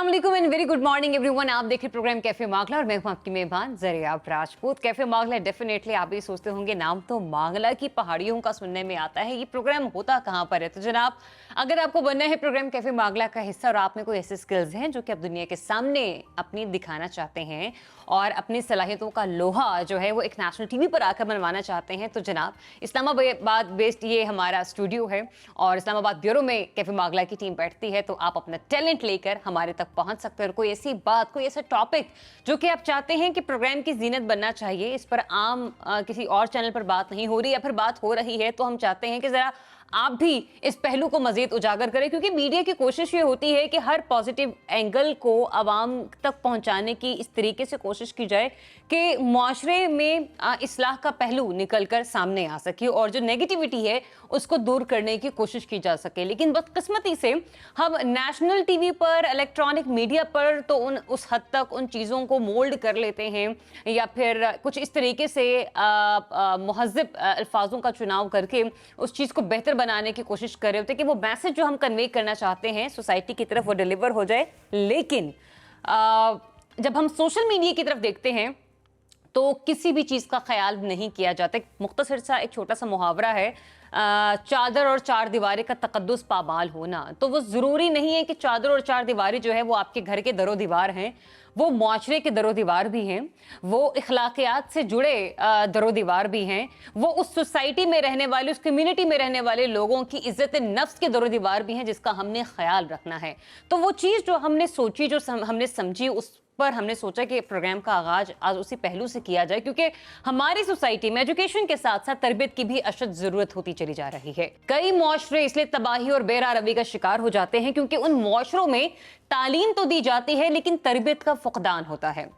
अस्सलाम and very good morning everyone. आप देख रहे प्रोग्राम कैफे मांगला और मैं हूं आपकी मेहमान ज़रिया राजपूत। कैफे मांगला डेफिनेटली आप भी सोचते होंगे नाम तो मांगला की पहाड़ियों का सुनने में आता है, ये प्रोग्राम होता कहाँ पर है? तो जनाब, अगर आपको बनना है प्रोग्राम कैफे मांगला का हिस्सा और आप में कोई ऐसे स्किल्स हैं जो कि आप दुनिया के सामने अपनी दिखाना चाहते हैं और अपनी सलाहियतों का लोहा जो है वो एक नेशनल टीवी पर आकर बनवाना चाहते हैं, तो जनाब इस्लामाबाद बेस्ड ये हमारा स्टूडियो है और इस्लामाबाद ब्यूरो में कैफे मांगला की टीम बैठती है। तो आप अपना टैलेंट लेकर हमारे तक पहुंच सकते हैं और कोई ऐसी बात, कोई ऐसा टॉपिक जो कि आप चाहते हैं कि प्रोग्राम की जीनत बनना चाहिए, इस पर आम किसी और चैनल पर बात नहीं हो रही या फिर बात हो रही है, तो हम चाहते हैं कि जरा आप भी इस पहलू को मजीद उजागर करें, क्योंकि मीडिया की कोशिश ये होती है कि हर पॉजिटिव एंगल को आवाम तक पहुंचाने की इस तरीके से कोशिश की जाए कि मुआशरे में इस्लाह का पहलू निकलकर सामने आ सके और जो नेगेटिविटी है उसको दूर करने की कोशिश की जा सके। लेकिन बदकिस्मती से हम नेशनल टीवी पर, इलेक्ट्रॉनिक मीडिया पर तो उस हद तक उन चीज़ों को मोल्ड कर लेते हैं या फिर कुछ इस तरीके से मुहज़्ज़ब अल्फाजों का चुनाव करके उस चीज़ को बेहतर बनाने की कोशिश कर रहे होते हैं कि वो मैसेज जो हम कन्वे करना चाहते हैं सोसाइटी की तरफ वो डिलीवर हो जाए। लेकिन जब हम सोशल मीडिया की तरफ देखते हैं तो किसी भी चीज़ का ख्याल नहीं किया जाता। मुख्तसर सा एक छोटा सा मुहावरा है, चादर और चार दीवारी का तकद्दुस पामाल होना। तो वो ज़रूरी नहीं है कि चादर और चार दीवारी जो है वो आपके घर के दरो दीवार हैं, वो मुआशरे के दरो दीवार भी हैं, वो इखलाकियात से जुड़े दरो दीवार भी हैं, वो उस सोसाइटी में रहने वाले, उस कम्युनिटी में रहने वाले लोगों की इज्जत नफ्स के दरो दीवार भी हैं जिसका हमने ख्याल रखना है। तो वो चीज़ जो हमने सोची, जो हमने समझी, उस पर हमने सोचा कि प्रोग्राम का आगाज आज उसी पहलू से किया जाए, क्योंकि हमारी सोसाइटी में एजुकेशन के साथ साथ तरबियत की भी अशद जरूरत होती चली जा रही है। कई मुआशरे इसलिए तबाही और बेरारवी का शिकार हो जाते हैं क्योंकि उन मुआशरों में तालीम तो दी जाती है लेकिन तरबियत का फुकदान होता है।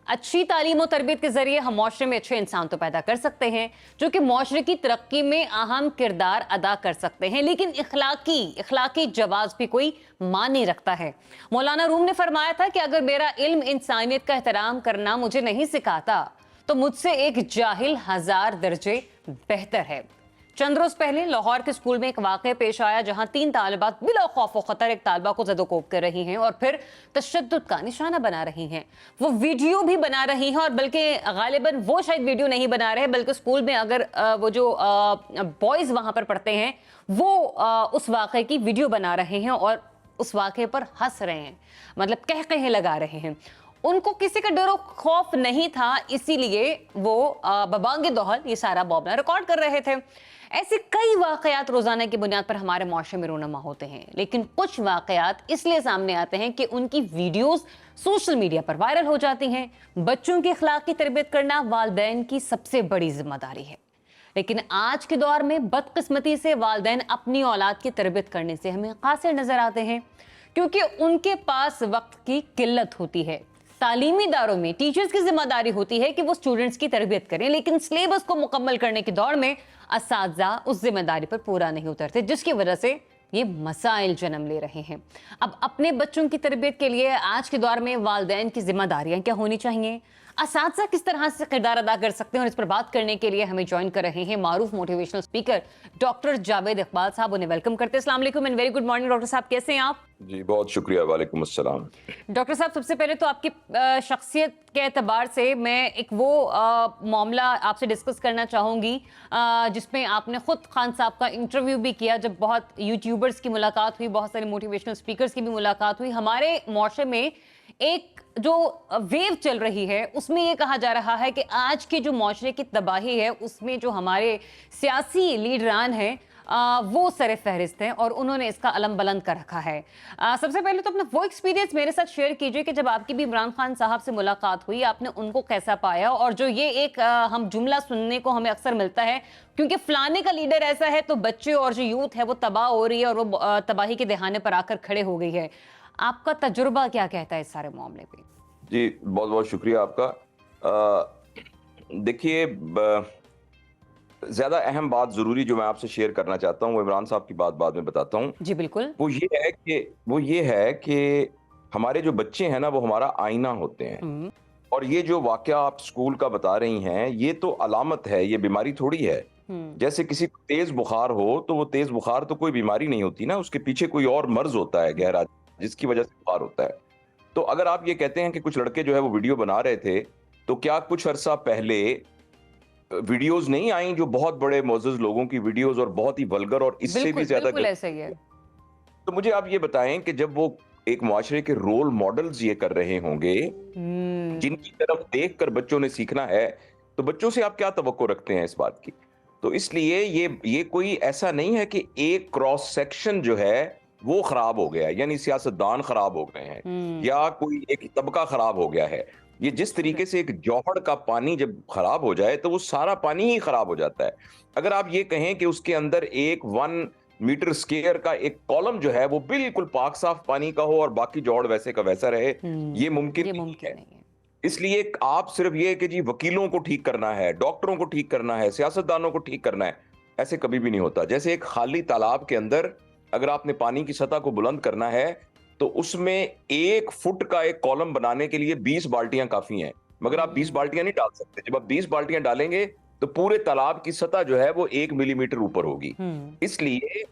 अच्छी तालीम और तरबियत के जरिए हम मुआशरे में अच्छे इंसान तो पैदा कर सकते हैं जो कि मुआशरे की तरक्की में अहम किरदार अदा कर सकते हैं, लेकिन इखलाकी जवाब भी कोई मानी रखता है। मौलाना रूम ने फरमाया था कि अगर मेरा इल्म इंसानियत का एहतराम करना मुझे नहीं सिखाता तो मुझसे एक जाहिल 1000 दर्जे बेहतर है। चंद रोज पहले लाहौर के स्कूल में एक वाक़या पेश आया जहां 3 तालिबात बिला खौफ व खतर एक तालिबा को ज़दोकोब कर रही हैं और फिर तशद्दुद का निशाना बना रही हैं। वो वीडियो भी बना रही हैं और बल्कि गालिबन वो शायद वीडियो नहीं बना रहे बल्कि स्कूल में अगर वो जो बॉयज़ वहां पर पढ़ते हैं वो उस वाक़े की वीडियो बना रहे हैं और उस वाक़े पर हंस रहे हैं, मतलब कह लगा रहे हैं। उनको किसी का डर खौफ नहीं था, इसीलिए वो बबांगे दोहल ये सारा मामला रिकॉर्ड कर रहे थे। ऐसे कई वाकयात रोजाना की बुनियाद पर हमारे माशरे में रोनमा होते हैं, लेकिन कुछ वाकयात इसलिए सामने आते हैं कि उनकी वीडियोस सोशल मीडिया पर वायरल हो जाती हैं। बच्चों की अखलाकी तरबियत करना वालिदैन की सबसे बड़ी जिम्मेदारी है, लेकिन आज के दौर में बदकिस्मती से वालिदैन अपनी औलाद की तरबियत करने से हमें कासिर नजर आते हैं क्योंकि उनके पास वक्त की किल्लत होती है। तालीमी इदारों में टीचर्स की जिम्मेदारी होती है कि वो स्टूडेंट्स की तरबियत करें, लेकिन सिलेबस को मुकम्मल करने की दौड़ में असातिज़ा उस जिम्मेदारी पर पूरा नहीं उतरते, जिसकी वजह से ये मसाइल जन्म ले रहे हैं। अब अपने बच्चों की तरबियत के लिए आज के दौर में वालिदैन की जिम्मेदारियां क्या होनी चाहिए, असातिज़ा किस तरह से किरदार अदा कर सकते हैं, और इस पर बात करने के लिए हमें ज्वाइन कर रहे हैं मारूफ motivational speaker doctor Javed Iqbal sahab. उन्हें वेलकम करते हैं। अस्सलाम वालेकुम and very good morning doctor sahab, कैसे हैं आप? जी बहुत शुक्रिया। वालेकुम अस्सलाम। डॉक्टर साहब, सबसे पहले तो आपकी शख्सियत के एतबार से मैं एक वो मामला आपसे डिस्कस करना चाहूँगी जिसमें आपने खुद खान साहब का इंटरव्यू भी किया। जब बहुत यूट्यूबर्स की मुलाकात हुई, बहुत सारे मोटिवेशनल स्पीकर्स की भी मुलाकात हुई, हमारे मुआशरे में एक जो वेव चल रही है उसमें ये कहा जा रहा है कि आज के जो मुआशरे की तबाही है उसमें जो हमारे सियासी लीडरान हैं वो सरे फहरिस्त हैं और उन्होंने इसका अलम बुलंद कर रखा है। सबसे पहले तो अपना वो एक्सपीरियंस मेरे साथ शेयर कीजिए कि जब आपकी भी इमरान खान साहब से मुलाकात हुई आपने उनको कैसा पाया, और जो ये एक हम जुमला सुनने को हमें अक्सर मिलता है क्योंकि फलाने का लीडर ऐसा है तो बच्चे और जो यूथ है वो तबाह हो रही है और वो तबाही के दहाने पर आकर खड़े हो गई है। आपका तजुर्बा क्या कहता है इस सारे मामले पे? जी बहुत बहुत शुक्रिया आपका। देखिए, ज्यादा अहम बात जरूरी जो मैं आपसे शेयर करना चाहता हूँ वो इमरान साहब की बात बाद में बताता हूँ। जी बिल्कुल। वो ये है कि हमारे जो बच्चे हैं ना वो हमारा आईना होते हैं, और ये जो वाकया आप स्कूल का बता रही हैं ये तो अलामत है, ये बीमारी थोड़ी है। जैसे किसी को तेज बुखार हो तो वो तेज बुखार तो कोई बीमारी नहीं होती ना, उसके पीछे कोई और मर्ज होता है गहरा जिसकी वजह से बुखार होता है। तो अगर आप ये कहते हैं कि कुछ लड़के जो है वो वीडियो बना रहे थे, तो क्या कुछ अरसा पहले वीडियोस नहीं आई जो बहुत बड़े मोअज़्ज़ज़ लोगों की वीडियोस और बहुत ही वल्गर और इससे भी बिल्कुल ज्यादा बिल्कुल ऐसा ही है। तो मुझे आप ये बताएं कि जब वो एक मुआशरे के रोल मॉडल्स ये कर रहे होंगे, जिनकी तरफ देखकर बच्चों ने सीखना है, तो बच्चों से आप क्या तवक्को रखते हैं इस बात की? तो इसलिए ये कोई ऐसा नहीं है कि एक क्रॉस सेक्शन जो है वो खराब हो गया है, यानी सियासतदान खराब हो गए हैं या कोई एक तबका खराब हो गया है। ये जिस तरीके से एक जौहर का पानी जब खराब हो जाए तो वो सारा पानी ही खराब हो जाता है। अगर आप ये कहें कि उसके अंदर एक 1 मीटर स्क्वायर का एक कॉलम जो है वो बिल्कुल पाक साफ पानी का हो और बाकी जौहर वैसे का वैसा रहे, ये मुमकिन ये नहीं मुमकिन है। नहीं है। इसलिए आप सिर्फ ये कि जी वकीलों को ठीक करना है, डॉक्टरों को ठीक करना है, सियासतदानों को ठीक करना है, ऐसे कभी भी नहीं होता। जैसे एक खाली तालाब के अंदर अगर आपने पानी की सतह को बुलंद करना है, तो उसमें 1 फुट का एक कॉलम बनाने के लिए 20 बाल्टियां काफी हैं, मगर आप 20 बाल्टियां नहीं डाल सकते। जब आप 20 बाल्टियां डालेंगे तो पूरे तालाब की सतह जो है वो 1 मिलीमीटर ऊपर होगी। इसलिए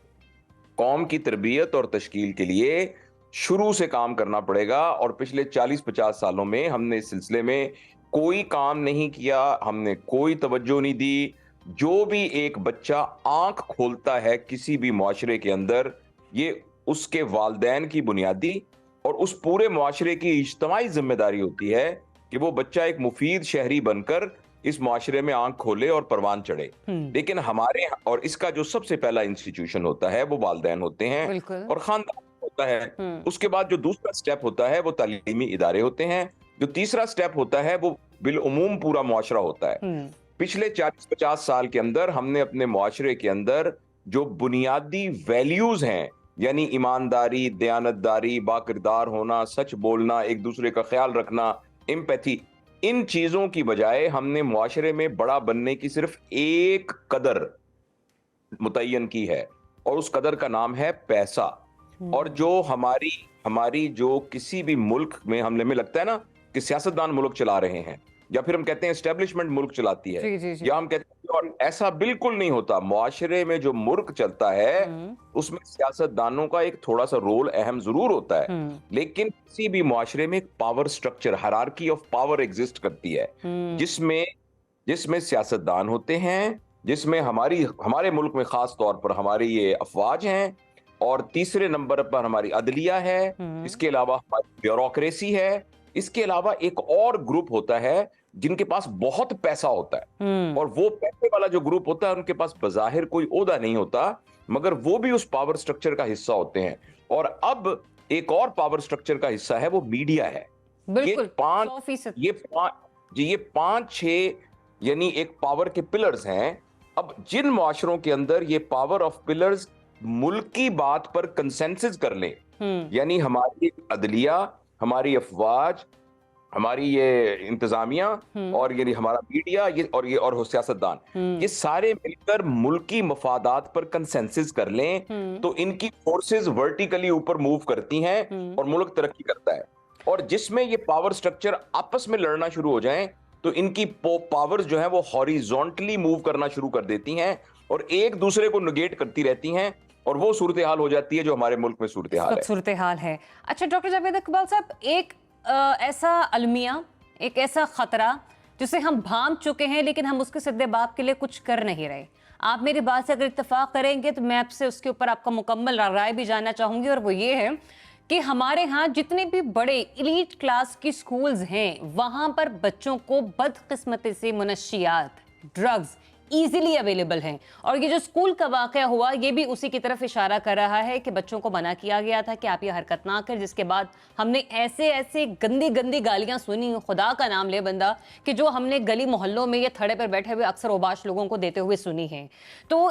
कौम की तरबियत और तश्कील के लिए शुरू से काम करना पड़ेगा, और पिछले 40-50 सालों में हमने इस सिलसिले में कोई काम नहीं किया, हमने कोई तवज्जो नहीं दी। जो भी एक बच्चा आंख खोलता है किसी भी मुआशरे के अंदर, ये उसके वालिदैन की बुनियादी और उस पूरे मुआशरे की इज्तिमाई जिम्मेदारी होती है कि वो बच्चा एक मुफीद शहरी बनकर इस मुआशरे में आंख खोले और परवान चढ़े। लेकिन हमारे और इसका जो सबसे पहला इंस्टीट्यूशन होता है वो वालिदैन होते हैं बिल्कुल। और खानदान होता है। उसके बाद जो दूसरा स्टेप होता है वो तालीमी इदारे होते हैं। जो तीसरा स्टेप होता है वो बिलउमूम पूरा मुआशरा होता है। पिछले 40-50 साल के अंदर हमने अपने मुआशरे के अंदर जो बुनियादी वैल्यूज हैं, यानी ईमानदारी, दयानतदारी, बाकिरदार होना, सच बोलना, एक दूसरे का ख्याल रखना, एम्पैथी, इन चीजों की बजाय हमने मुआशरे में बड़ा बनने की सिर्फ एक कदर मुतय्यन की है, और उस कदर का नाम है पैसा। और जो हमारी हमारी जो किसी भी मुल्क में हमें लगता है ना कि सियासतदान मुल्क चला रहे हैं, या फिर हम कहते हैं एस्टेब्लिशमेंट मुल्क चलाती है, जी जी जी। या हम कहते हैं, और ऐसा बिल्कुल नहीं होता। मुआशरे में जो मुल्क चलता है उसमें सियासतदानों का एक थोड़ा सा रोल अहम जरूर होता है, लेकिन किसी भी मुआशरे में एक power structure, hierarchy of power exist करती है, जिसमें जिसमें सियासतदान होते हैं, जिसमें हमारे मुल्क में खास तौर पर हमारी ये अफवाज हैं, और तीसरे नंबर पर हमारी अदलिया है, इसके अलावा हमारी ब्यूरोक्रेसी है, इसके अलावा एक और ग्रुप होता है जिनके पास बहुत पैसा होता है, और वो पैसे वाला जो ग्रुप होता है उनके पास बज़ाहिर कोई ओहदा नहीं होता, मगर वो भी उस पावर स्ट्रक्चर का हिस्सा होते हैं। और अब एक और पावर स्ट्रक्चर का हिस्सा है, वो मीडिया है। बिल्कुल, ये 5-6 यानी एक पावर के पिलर्स हैं। अब जिन मुआशरों के अंदर ये पावर ऑफ पिलर्स मुल्क की बात पर कंसेंसस कर लें, यानी हमारी अदलिया, हमारी अफवाज, हमारी ये इंतजामिया, और यानी हमारा मीडिया, ये और सियासतदान, ये सारे मिलकर मुल्की मफादात पर कंसेंसस कर लें, तो इनकी फोर्सेस वर्टिकली ऊपर मूव करती हैं और मुल्क तरक्की करता है। और जिसमें ये पावर स्ट्रक्चर आपस में लड़ना शुरू हो जाएं, तो इनकी पावर्स जो है वो हॉरिजॉन्टली मूव करना शुरू कर देती हैं और एक दूसरे को निगेट करती रहती हैं, और वो सूरत हाल हो जाती है जो हमारे मुल्क में सूरत हाल है। अच्छा डॉक्टर जावेद इकबाल साहब, एक ऐसा अलमिया, एक ऐसा खतरा जिसे हम भांप चुके हैं लेकिन हम उसके सद्देबाप के लिए कुछ कर नहीं रहे। आप मेरी बात से अगर इत्तेफाक करेंगे तो मैं आपसे उसके ऊपर आपका मुकम्मल राय भी जानना चाहूंगी, और वो ये है कि हमारे यहाँ जितने भी बड़े एलीट क्लास की स्कूल्स हैं, वहां पर बच्चों को बदकिस्मती से मुनशियात, ड्रग्स इजीली अवेलेबल हैं। और ये जो स्कूल का वाकया हुआ, ये भी उसी की तरफ इशारा कर रहा है कि बच्चों को मना किया गया था कि आप ये हरकत ना कर, जिसके बाद हमने ऐसे ऐसे गंदी गंदी गालियां सुनी, खुदा का नाम ले बंदा, कि जो हमने गली मोहल्लों में या थड़े पर बैठे हुए अक्सर ओबाश लोगों को देते हुए सुनी है। तो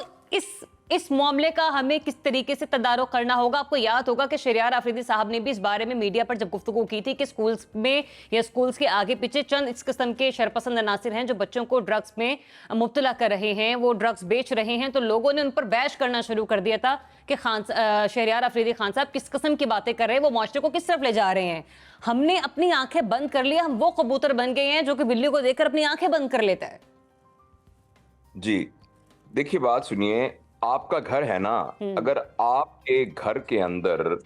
इस मामले का हमें किस तरीके से तदारुक करना होगा? आपको याद होगा कि शहरियार आफरीदी साहब ने भी इस बारे में मीडिया पर जब गुफ्तगू की थी कि स्कूल्स में या स्कूल्स के आगे पीछे चंद इस किस्म के शरपसंद अनासिर हैं जो बच्चों को ड्रग्स में मुब्तला कर रहे हैं, वो ड्रग्स बेच रहे हैं, तो लोगों ने उन पर बैश करना शुरू कर दिया था कि शहरियार आफरीदी खान साहब किस किस्म की बातें कर रहे हैं, वो मुआशरे को किस तरफ ले जा रहे हैं। हमने अपनी आंखें बंद कर लिया, हम वो कबूतर बन गए हैं जो कि बिल्ली को देखकर अपनी आंखें बंद कर लेता है। जी देखिए, बात सुनिए, आपका घर है ना, अगर आपके घर के अंदर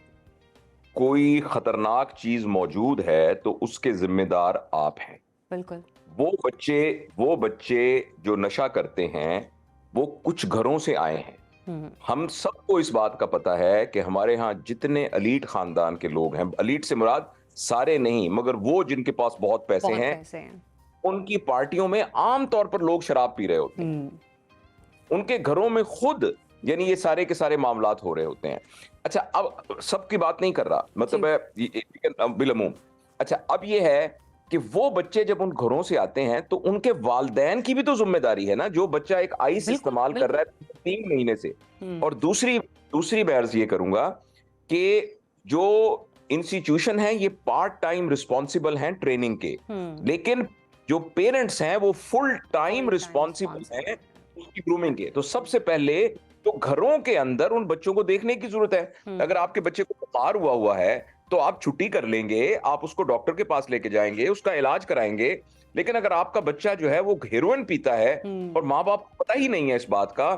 कोई खतरनाक चीज मौजूद है तो उसके जिम्मेदार आप हैं। बिल्कुल। वो बच्चे जो नशा करते हैं वो कुछ घरों से आए हैं। हम सबको इस बात का पता है कि हमारे यहाँ जितने अलीट खानदान के लोग हैं, अलीट से मुराद सारे नहीं मगर वो जिनके पास बहुत पैसे बहुत हैं, पैसे हैं। उनकी पार्टियों में आम तौर पर लोग शराब पी रहे होते हैं। उनके घरों में खुद यानी ये सारे के सारे मामलात हो रहे होते हैं। अच्छा, अब सबकी बात नहीं कर रहा, मतलब है बिलमूम। अच्छा, अब ये है कि वो बच्चे जब उन घरों से आते हैं तो उनके वालदैन की भी तो जिम्मेदारी है ना। जो बच्चा एक आइस बिल्कुल, इस्तेमाल कर रहा है 3 महीने से। और दूसरी दूसरी मैं अर्ज ये करूंगा कि जो इंस्टीट्यूशन है ये पार्ट टाइम रिस्पॉन्सिबल हैं ट्रेनिंग के, लेकिन जो पेरेंट्स हैं वो फुल टाइम रिस्पॉन्सिबल हैं उसकी ग्रूमिंग के। तो सबसे पहले तो घरों के अंदर उन बच्चों को देखने की जरूरत है। अगर आपके बच्चे को बुखार हुआ है तो आप छुट्टी कर लेंगे, आप उसको डॉक्टर के पास लेके जाएंगे, उसका इलाज कराएंगे। लेकिन अगर आपका बच्चा जो है वो हेरोइन पीता है और माँ बाप को पता ही नहीं है इस बात का,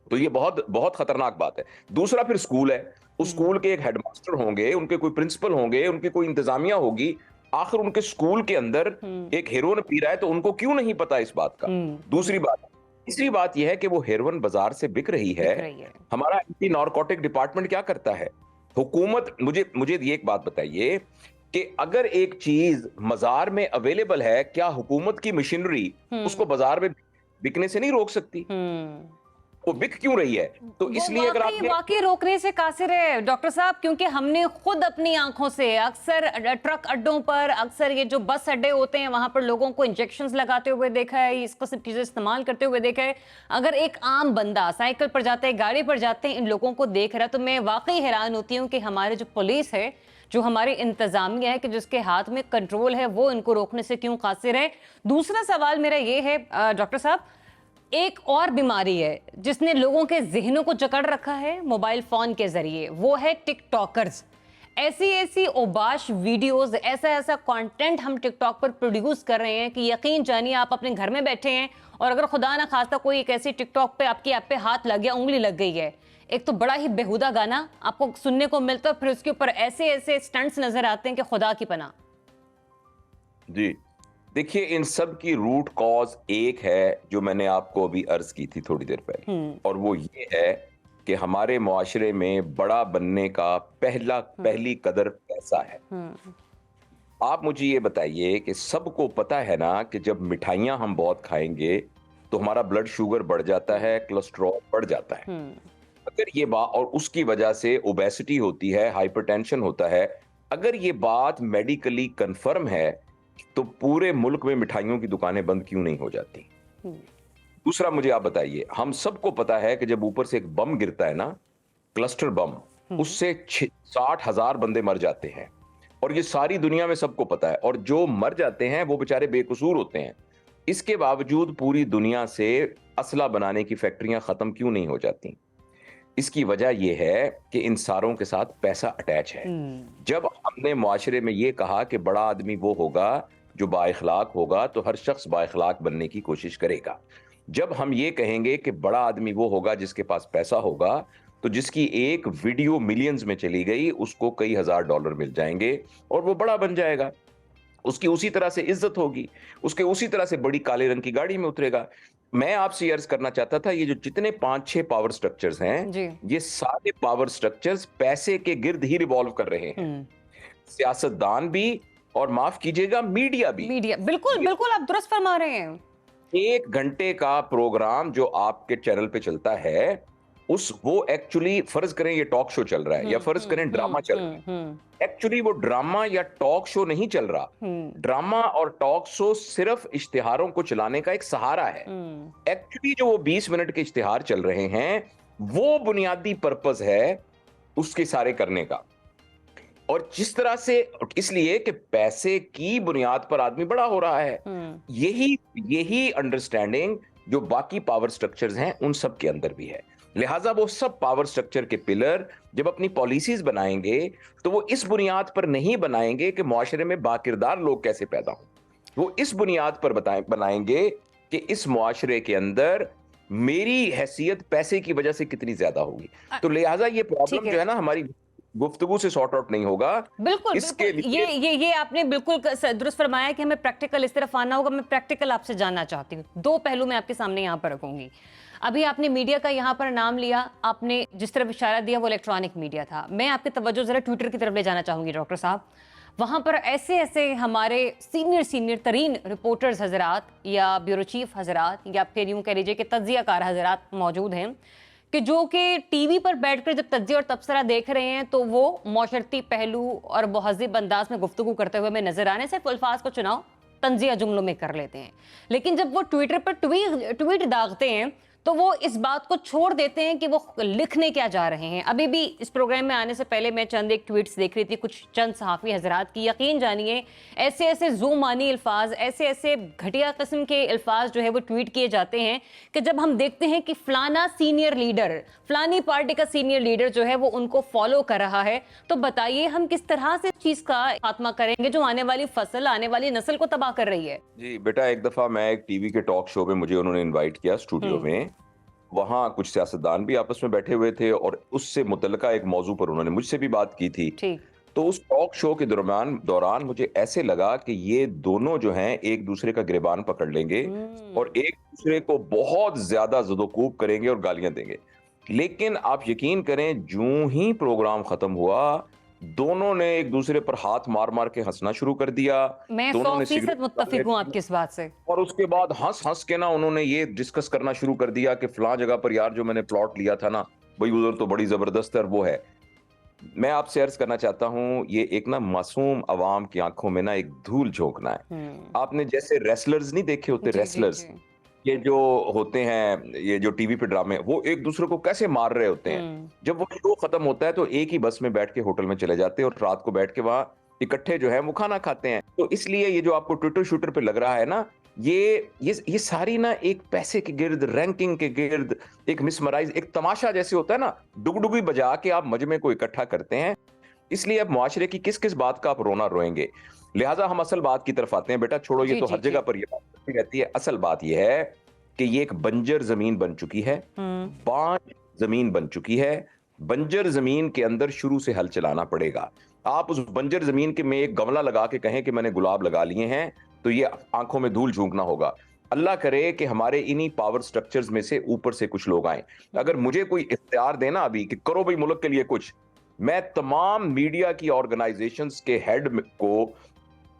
तो ये बहुत बहुत खतरनाक बात है। दूसरा फिर स्कूल है, उस स्कूल के एक हेडमास्टर होंगे, उनके कोई प्रिंसिपल होंगे, उनकी कोई इंतजामिया होगी। आखिर उनके स्कूल के अंदर एक हेरोइन पी रहा है तो उनको क्यों नहीं पता इस बात का। दूसरी बात, तीसरी बात यह है कि वो हेरोइन बाजार से बिक रही है। हमारा एंटी नारकोटिक डिपार्टमेंट क्या करता है? हुकूमत, मुझे ये एक बात बताइए कि अगर एक चीज बाजार में अवेलेबल है, क्या हुकूमत की मशीनरी उसको बाजार में बिकने से नहीं रोक सकती? वो बिक क्यों रही है? तो इसलिए अगर आपने वाकई रोकने से कासिर है डॉक्टर साहब, क्योंकि हमने खुद अपनी आंखों से अक्सर ट्रक अड्डों पर, अक्सर ये जो बस अड्डे होते हैं वहां पर लोगों को इंजेक्शंस लगाते हुए देखा है, इस किस्म की चीजें इस्तेमाल करते हुए देखा है। अगर एक आम बंदा साइकिल पर जाते हैं, गाड़ी पर जाते हैं, इन लोगों को देख रहा है तो मैं वाकई हैरान होती हूँ कि हमारे जो पुलिस है, जो हमारी इंतजामिया है, कि जिसके हाथ में कंट्रोल है, वो इनको रोकने से क्यों कासिर है। दूसरा सवाल मेरा ये है डॉक्टर साहब, एक और बीमारी है जिसने लोगों के जहनों को जकड़ रखा है मोबाइल फोन के जरिए, वो है टिकटॉकर्स। ऐसी ऐसी ओबाश वीडियोस, ऐसा ऐसा कंटेंट हम टिकटॉक पर प्रोड्यूस कर रहे हैं कि यकीन जानिए आप अपने घर में बैठे हैं और अगर खुदा ना खास्ता कोई एक ऐसी टिकटॉक पे आपकी ऐप पे हाथ लग गया, उंगली लग गई है, एक तो बड़ा ही बेहुदा गाना आपको सुनने को मिलता है, फिर उसके ऊपर ऐसे ऐसे स्टंट्स नजर आते हैं कि खुदा की पनाह। जी देखिए, इन सब की रूट कॉज एक है जो मैंने आपको अभी अर्ज की थी थोड़ी देर पहले, और वो ये है कि हमारे मुआशरे में बड़ा बनने का पहली कदर पैसा है। आप मुझे ये बताइए कि सबको पता है ना कि जब मिठाइयां हम बहुत खाएंगे तो हमारा ब्लड शुगर बढ़ जाता है, कोलेस्ट्रॉल बढ़ जाता है। अगर ये बात, और उसकी वजह से ओबेसिटी होती है, हाइपरटेंशन होता है। अगर ये बात मेडिकली कंफर्म है तो पूरे मुल्क में मिठाइयों की दुकानें बंद क्यों नहीं हो जाती? दूसरा मुझे आप बताइए, हम सबको पता है कि जब ऊपर से एक बम गिरता है ना, क्लस्टर बम, उससे 60,000 बंदे मर जाते हैं, और ये सारी दुनिया में सबको पता है। और जो मर जाते हैं वो बेचारे बेकसूर होते हैं। इसके बावजूद पूरी दुनिया से असला बनाने की फैक्ट्रियां खत्म क्यों नहीं हो जाती? इसकी वजह यह है कि इन सारों के साथ पैसा अटैच है। जब हमने मुआशरे में यह कहा कि बड़ा आदमी वो होगा जो बाइखलाक होगा, तो हर शख्स बाइखलाक बनने की कोशिश करेगा। जब हम ये कहेंगे कि बड़ा आदमी वो होगा जिसके पास पैसा होगा, तो जिसकी एक वीडियो मिलियंस में चली गई उसको कई हजार डॉलर मिल जाएंगे और वो बड़ा बन जाएगा। उसकी उसी तरह से इज्जत होगी, उसके उसी तरह से बड़ी काले रंग की गाड़ी में उतरेगा। मैं आपसे अर्ज करना चाहता था, ये जो जितने 5-6 पावर स्ट्रक्चर्स हैं, ये सारे पावर स्ट्रक्चर्स पैसे के गिर्द ही रिवॉल्व कर रहे हैं। सियासतदान भी, और माफ कीजिएगा मीडिया भी। मीडिया, बिल्कुल बिल्कुल आप दुरुस्त फरमा रहे हैं। 1 घंटे का प्रोग्राम जो आपके चैनल पे चलता है, वो एक्चुअली, फर्ज करें ये टॉक शो चल रहा है या फर्ज करें ड्रामा चल रहा है, एक्चुअली वो ड्रामा या टॉक शो नहीं चल रहा। ड्रामा और टॉक शो सिर्फ इश्तिहारों को चलाने का एक सहारा है। एक्चुअली जो वो 20 मिनट के इश्तिहार चल रहे हैं, वो बुनियादी पर्पस है उसके सारे करने का। और जिस तरह से, इसलिए कि पैसे की बुनियाद पर आदमी बड़ा हो रहा है। यही अंडरस्टैंडिंग जो बाकी पावर स्ट्रक्चर्स हैं उन सब के अंदर भी है। लिहाजा वो सब पावर स्ट्रक्चर के पिलर जब अपनी पॉलिसीज बनाएंगे तो वो इस बुनियाद पर नहीं बनाएंगे कि मुआशरे में बाकिरदार लोग कैसे पैदा हों, वो इस बुनियाद पर बनाएंगे कि इस मुआशरे के अंदर मेरी हैसियत पैसे की वजह से कितनी ज्यादा होगी। तो लिहाजा ये प्रॉब्लम जो है ना हमारी गुफ्तगू से सॉर्ट आउट नहीं होगा। बिल्कुल इसके बिल्कुल लिए ये आपने बिल्कुल दुरुस्त फरमाया कि हमें प्रैक्टिकल इस तरफ आना होगा। मैं प्रैक्टिकल आपसे जानना चाहती हूँ, दो पहलू मैं आपके सामने यहाँ पर रखूंगी। अभी आपने मीडिया का यहाँ पर नाम लिया, आपने जिस तरफ इशारा दिया वो इलेक्ट्रॉनिक मीडिया था। मैं आपकी तवज्जो जरा ट्विटर की तरफ ले जाना चाहूंगी डॉक्टर साहब। वहां पर ऐसे ऐसे हमारे सीनियर तरीन रिपोर्टर्स हजरात या ब्यूरो चीफ हजरात या फिर यूं कह लीजिए कि तज्जियाकार हजरात मौजूद हैं कि जो कि टीवी पर बैठकर जब तज्जिया और तबसरा देख रहे हैं तो वो मौशरती पहलू और मुहज़्ज़िब अंदाज में गुफ्तगू करते हुए हमें नजर आने, सिर्फ अल्फाज को चुनाव तंजिया जुमलों में कर लेते हैं। लेकिन जब वो ट्विटर पर ट्वीट दागते हैं तो वो इस बात को छोड़ देते हैं कि वो लिखने क्या जा रहे हैं। अभी भी इस प्रोग्राम में आने से पहले मैं चंद एक ट्वीट्स देख रही थी कुछ चंद सहाफ़ी हजरात की। यकीन जानिए ऐसे ऐसे ज़ुमानी अल्फाज, ऐसे ऐसे घटिया किस्म के अल्फाज जो है वो ट्वीट किए जाते हैं कि जब हम देखते हैं कि फलाना सीनियर लीडर, फलानी पार्टी का सीनियर लीडर जो है वो उनको फॉलो कर रहा है, तो बताइए हम किस तरह से इस चीज़ का खात्मा करेंगे जो आने वाली फसल, आने वाली नस्ल को तबाह कर रही है। जी बेटा, एक दफा मैं एक टीवी के टॉक शो में, मुझे उन्होंने इनवाइट किया स्टूडियो में। वहाँ कुछ सियासतदान भी आपस में बैठे हुए थे और उससे मुतल्लिका एक मौजू पर उन्होंने मुझसे भी बात की थी। ठीक। तो उस टॉक शो के दौरान मुझे ऐसे लगा कि ये दोनों जो हैं एक दूसरे का गिरबान पकड़ लेंगे और एक दूसरे को बहुत ज्यादा ज़ुदोकूब करेंगे और गालियां देंगे। लेकिन आप यकीन करें, जूं ही प्रोग्राम खत्म हुआ, दोनों ने एक दूसरे पर हाथ मार मार के हंसना शुरू कर दिया। मैं दोनों ने 100% सिगरेट मुत्तफिक हूँ आपकी इस बात से। और उसके बाद हंस हंस के ना उन्होंने ये डिस्कस करना शुरू कर दिया कि फलां जगह पर यार जो मैंने प्लॉट लिया था ना, भाई उधर तो बड़ी जबरदस्त है और वो है। मैं आपसे अर्ज करना चाहता हूं, ये एक ना मासूम अवाम की आंखों में ना एक धूल झोंकना है। आपने जैसे रेसलर्स नहीं देखे होते, जी जी रेसलर्स जी। ये जो होते हैं, ये जो टीवी पे ड्रामे, वो एक दूसरे को कैसे मार रहे होते हैं। जब वो शो खत्म होता है तो एक ही बस में बैठ के होटल में चले जाते हैं और रात को बैठ के वहां इकट्ठे जो है वो खाना खाते हैं। तो इसलिए ये जो आपको ट्विटर शूटर पे लग रहा है ना, ये सारी ना एक पैसे के गिर्द, रैंकिंग के गिर्द, एक मिसमराइज, एक तमाशा जैसे होता है ना, डुगडुगी बजा के आप मजमे को इकट्ठा करते हैं। इसलिए अब मुआशरे की किस किस बात का आप रोना रोएंगे। लिहाजा हम असल बात की तरफ आते हैं। बेटा छोड़ो, ये जी तो जी हर जी। जगह पर ये बात होती रहती है। असल बात ये है कि ये एक बंजर जमीन बन चुकी है, बांझ जमीन बन चुकी है। बंजर जमीन के अंदर शुरू से हल चलाना पड़ेगा। आप उस बंजर जमीन के में एक गमला लगा के कहें कि मैंने गुलाब लगा लिए हैं, तो ये आंखों में धूल झोंकना होगा। अल्लाह करे कि हमारे इन्हीं पावर स्ट्रक्चर्स में से ऊपर से कुछ लोग आए। अगर मुझे कोई इख्तियार देना अभी कि करो भाई मुल्क के लिए कुछ, मैं तमाम मीडिया की ऑर्गेनाइजेशंस के हेड को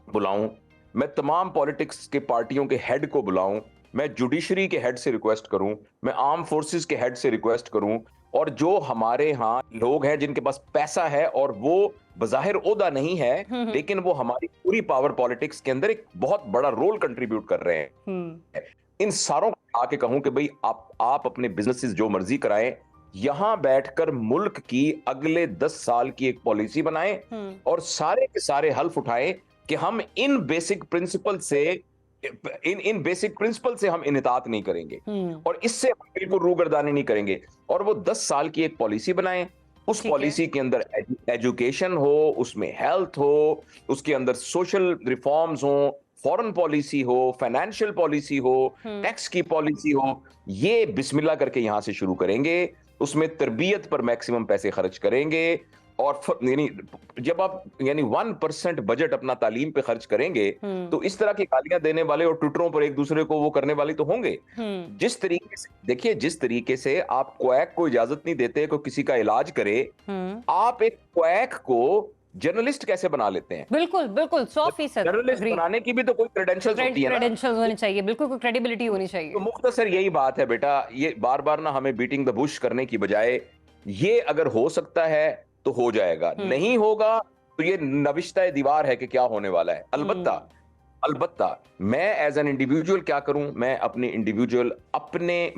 बुलाऊं, मैं तमाम पॉलिटिक्स के पार्टियों के हेड को बुलाऊं, मैं जुडिशरी के हेड से रिक्वेस्ट करूं, मैं आर्म फोर्सेस के हेड से रिक्वेस्ट करूं, और जो हमारे यहाँ लोग हैं जिनके पास पैसा है और वो बज़ाहिर ओहदा नहीं है लेकिन वो हमारी पूरी पावर पॉलिटिक्स के अंदर एक बहुत बड़ा रोल कंट्रीब्यूट कर रहे हैं, इन सारों को आके कहूं कि भाई आप अपने बिजनेसेस जो मर्जी कराएं, यहां बैठकर मुल्क की अगले 10 साल की एक पॉलिसी बनाएं और सारे के सारे हल्फ उठाएं कि हम इन बेसिक प्रिंसिपल से हम इनतात नहीं करेंगे और इससे हम बिल्कुल रूगर्दानी नहीं करेंगे। और वो 10 साल की एक पॉलिसी बनाएं, उस पॉलिसी के अंदर एजुकेशन हो, उसमें हेल्थ हो, उसके अंदर सोशल रिफॉर्म्स हो, फॉरेन पॉलिसी हो, फाइनेंशियल पॉलिसी हो, टैक्स की पॉलिसी हो। ये बिस्मिल्लाह करके यहां से शुरू करेंगे, उसमें तरबियत पर मैक्सिमम पैसे खर्च करेंगे और यानी जब आप 1% बजट अपना तालीम पे खर्च करेंगे तो इस तरह की गालियां देने वाले और ट्विटरों पर एक दूसरे को वो करने वाले तो होंगे। जिस तरीके से देखिए, जिस तरीके से आप क्वैक को इजाजत नहीं देते को किसी का इलाज करे, आप एक क्वैक को जर्नलिस्ट कैसे बना लेते हैं? बिल्कुल बिल्कुल 100% जर्नलिस्ट बनाने की भी तो कोई क्रेडेंशियल्स होती है ना, क्रेडेंशियल्स होनी चाहिए, बिल्कुल कोई क्रेडिबिलिटी होनी चाहिए। तो मुख्तसर यही बात है बेटा। ये बार बार ना हमें बीटिंग द बुश करने की बजाय, ये अगर हो सकता है तो हो जाएगा, नहीं होगा तो ये नविश्ता दीवार है कि क्या होने वाला है। अलबत्ता मैं एज एन इंडिविजुअल क्या करूं, मैं अपने इंडिविजुअल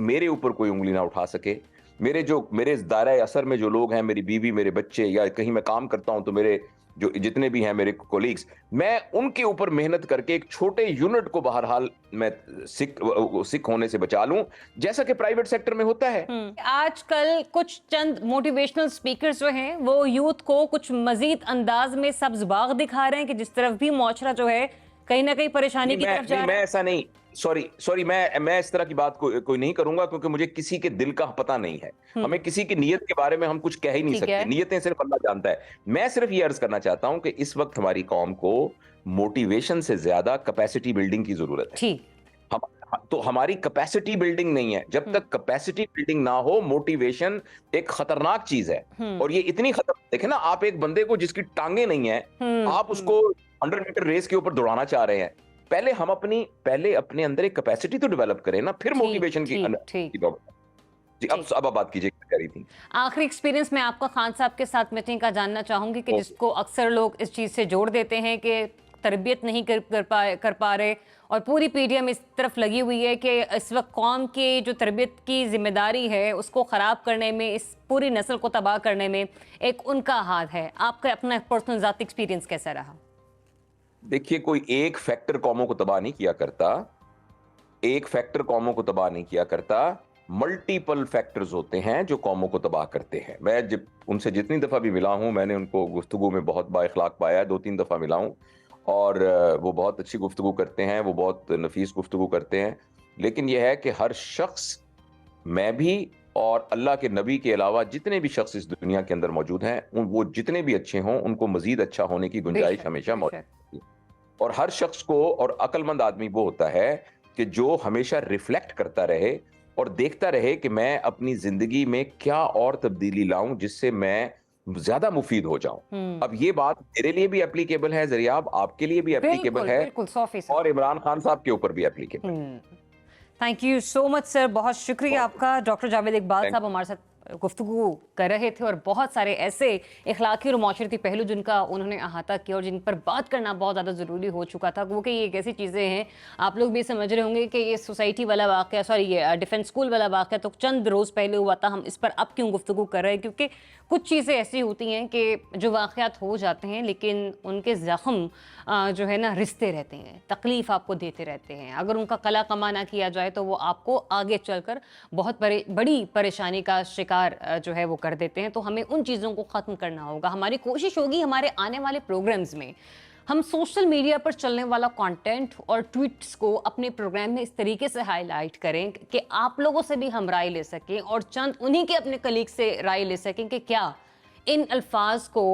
मेरे ऊपर कोई उंगली ना उठा सके। मेरे दायरा असर में जो लोग हैं, मेरी बीवी, मेरे बच्चे, या कहीं मैं काम करता हूं तो मेरे जो जितने भी हैं मेरे कोलीग्स, मैं उनके ऊपर मेहनत करके एक छोटे यूनिट को बहरहाल मैं सिक होने से बचा लूं, जैसा कि प्राइवेट सेक्टर में होता है। आजकल कुछ चंद मोटिवेशनल स्पीकर्स जो हैं वो यूथ को कुछ मजीद अंदाज में सब्ज बाग दिखा रहे हैं कि जिस तरफ भी मुआशरा जो है कहीं ना कहीं परेशानी की तरफ जा मैं रहा है? ऐसा नहीं, सॉरी मैं इस तरह की बात कोई नहीं करूंगा, क्योंकि मुझे किसी के दिल का पता नहीं है। हमें किसी की नीयत के बारे में हम कुछ कह ही नहीं ठीक सकते, है। नीयतें सिर्फ अल्लाह जानता है। मैं सिर्फ ये अर्ज करना चाहता हूं कि इस वक्त हमारी कौम को मोटिवेशन से ज्यादा कैपेसिटी बिल्डिंग की जरूरत है। ठीक। हम तो हमारी कैपेसिटी बिल्डिंग नहीं है। जब तक कैपेसिटी बिल्डिंग ना हो, मोटिवेशन एक खतरनाक चीज है। और ये इतनी खतरनाक, देखे ना, आप एक बंदे को जिसकी टांगे नहीं है, आप उसको 100 मीटर रेस के ऊपर दौड़ाना चाह रहे हैं। पहले अपने अंदर एक कैपेसिटी तो डेवलप करें ना, फिर मोटिवेशन की दौड़। जी, अब आप बात कीजिए, क्या कह रही थी? आखिरी एक्सपीरियंस मैं आपका खान साहब के साथ मीटिंग का जानना चाहूंगी कि जिसको अक्सर लोग इस चीज से जोड़ देते हैं कि तरबियत नहीं कर पा रहे, और पूरी पीडीएम इस तरफ लगी हुई है कि इस वक्त कौम की जो तरबियत की जिम्मेदारी है उसको ख़राब करने में, इस पूरी नस्ल को तबाह करने में एक उनका हाथ है। आपका अपना पर्सनल ज़ाती एक्सपीरियंस कैसा रहा? देखिए, कोई एक फैक्टर कौमों को तबाह नहीं किया करता, एक फैक्टर कौमों को तबाह नहीं किया करता। मल्टीपल फैक्टर्स होते हैं जो कौमों को तबाह करते हैं। मैं जब उनसे जितनी दफ़ा भी मिला हूं, मैंने उनको गुफ्तगू में बहुत बाइखलाक पाया है। 2-3 दफ़ा मिला हूं, और वो बहुत अच्छी गुफ्तगू करते हैं, वो बहुत नफीस गुफ्तगू करते हैं। लेकिन यह है कि हर शख्स, मैं भी और अल्लाह के नबी के अलावा जितने भी शख्स इस दुनिया के अंदर मौजूद हैं, वो जितने भी अच्छे हों, उनको मजीद अच्छा होने की गुंजाइश हमेशा मौजूद है। और हर शख्स को, और अक्लमंद आदमी वो होता है कि जो हमेशा रिफ्लेक्ट करता रहे और देखता रहे कि मैं अपनी जिंदगी में क्या और तब्दीली लाऊं जिससे मैं ज्यादा मुफीद हो जाऊं। अब ये बात मेरे लिए भी एप्लीकेबल है ज़रियाब, आपके लिए भी एप्लीकेबल है, बिल्कुल 100%। और इमरान खान साहब के ऊपर भी एप्लीकेबल है। Thank you so much sir, बहुत शुक्रिया आपका। डॉक्टर जावेद इकबाल Thank साहब हमारे साथ गुफ्तगू कर रहे थे, और बहुत सारे ऐसे इखलाकी और माशरती पहलू जिनका उन्होंने अहाता किया और जिन पर बात करना बहुत ज़्यादा ज़रूरी हो चुका था, क्योंकि ये एक ऐसी चीज़ें हैं, आप लोग भी समझ रहे होंगे कि ये सोसाइटी वाला वाक़या, सॉरी ये डिफेंस स्कूल वाला वाक़या तो चंद रोज़ पहले हुआ था। हम इस पर अब क्यों गुफ्तगू कर रहे हैं? क्योंकि कुछ चीज़ें ऐसी होती हैं कि जो वाक़यात हो जाते हैं लेकिन उनके ज़ख्म जो है ना रिश्ते रहते हैं, तकलीफ़ आपको देते रहते हैं। अगर उनका कला कमा ना किया जाए तो वो आपको आगे चलकर बहुत बड़ी परेशानी का शिकार जो है वो कर देते हैं। तो हमें उन चीज़ों को ख़त्म करना होगा। हमारी कोशिश होगी हमारे आने वाले प्रोग्राम्स में हम सोशल मीडिया पर चलने वाला कंटेंट और ट्वीट्स को अपने प्रोग्राम में इस तरीके से हाईलाइट करें कि आप लोगों से भी हम राय ले सकें, और चंद उन्हीं के अपने कलीग से राय ले सकें कि क्या इन अल्फाज को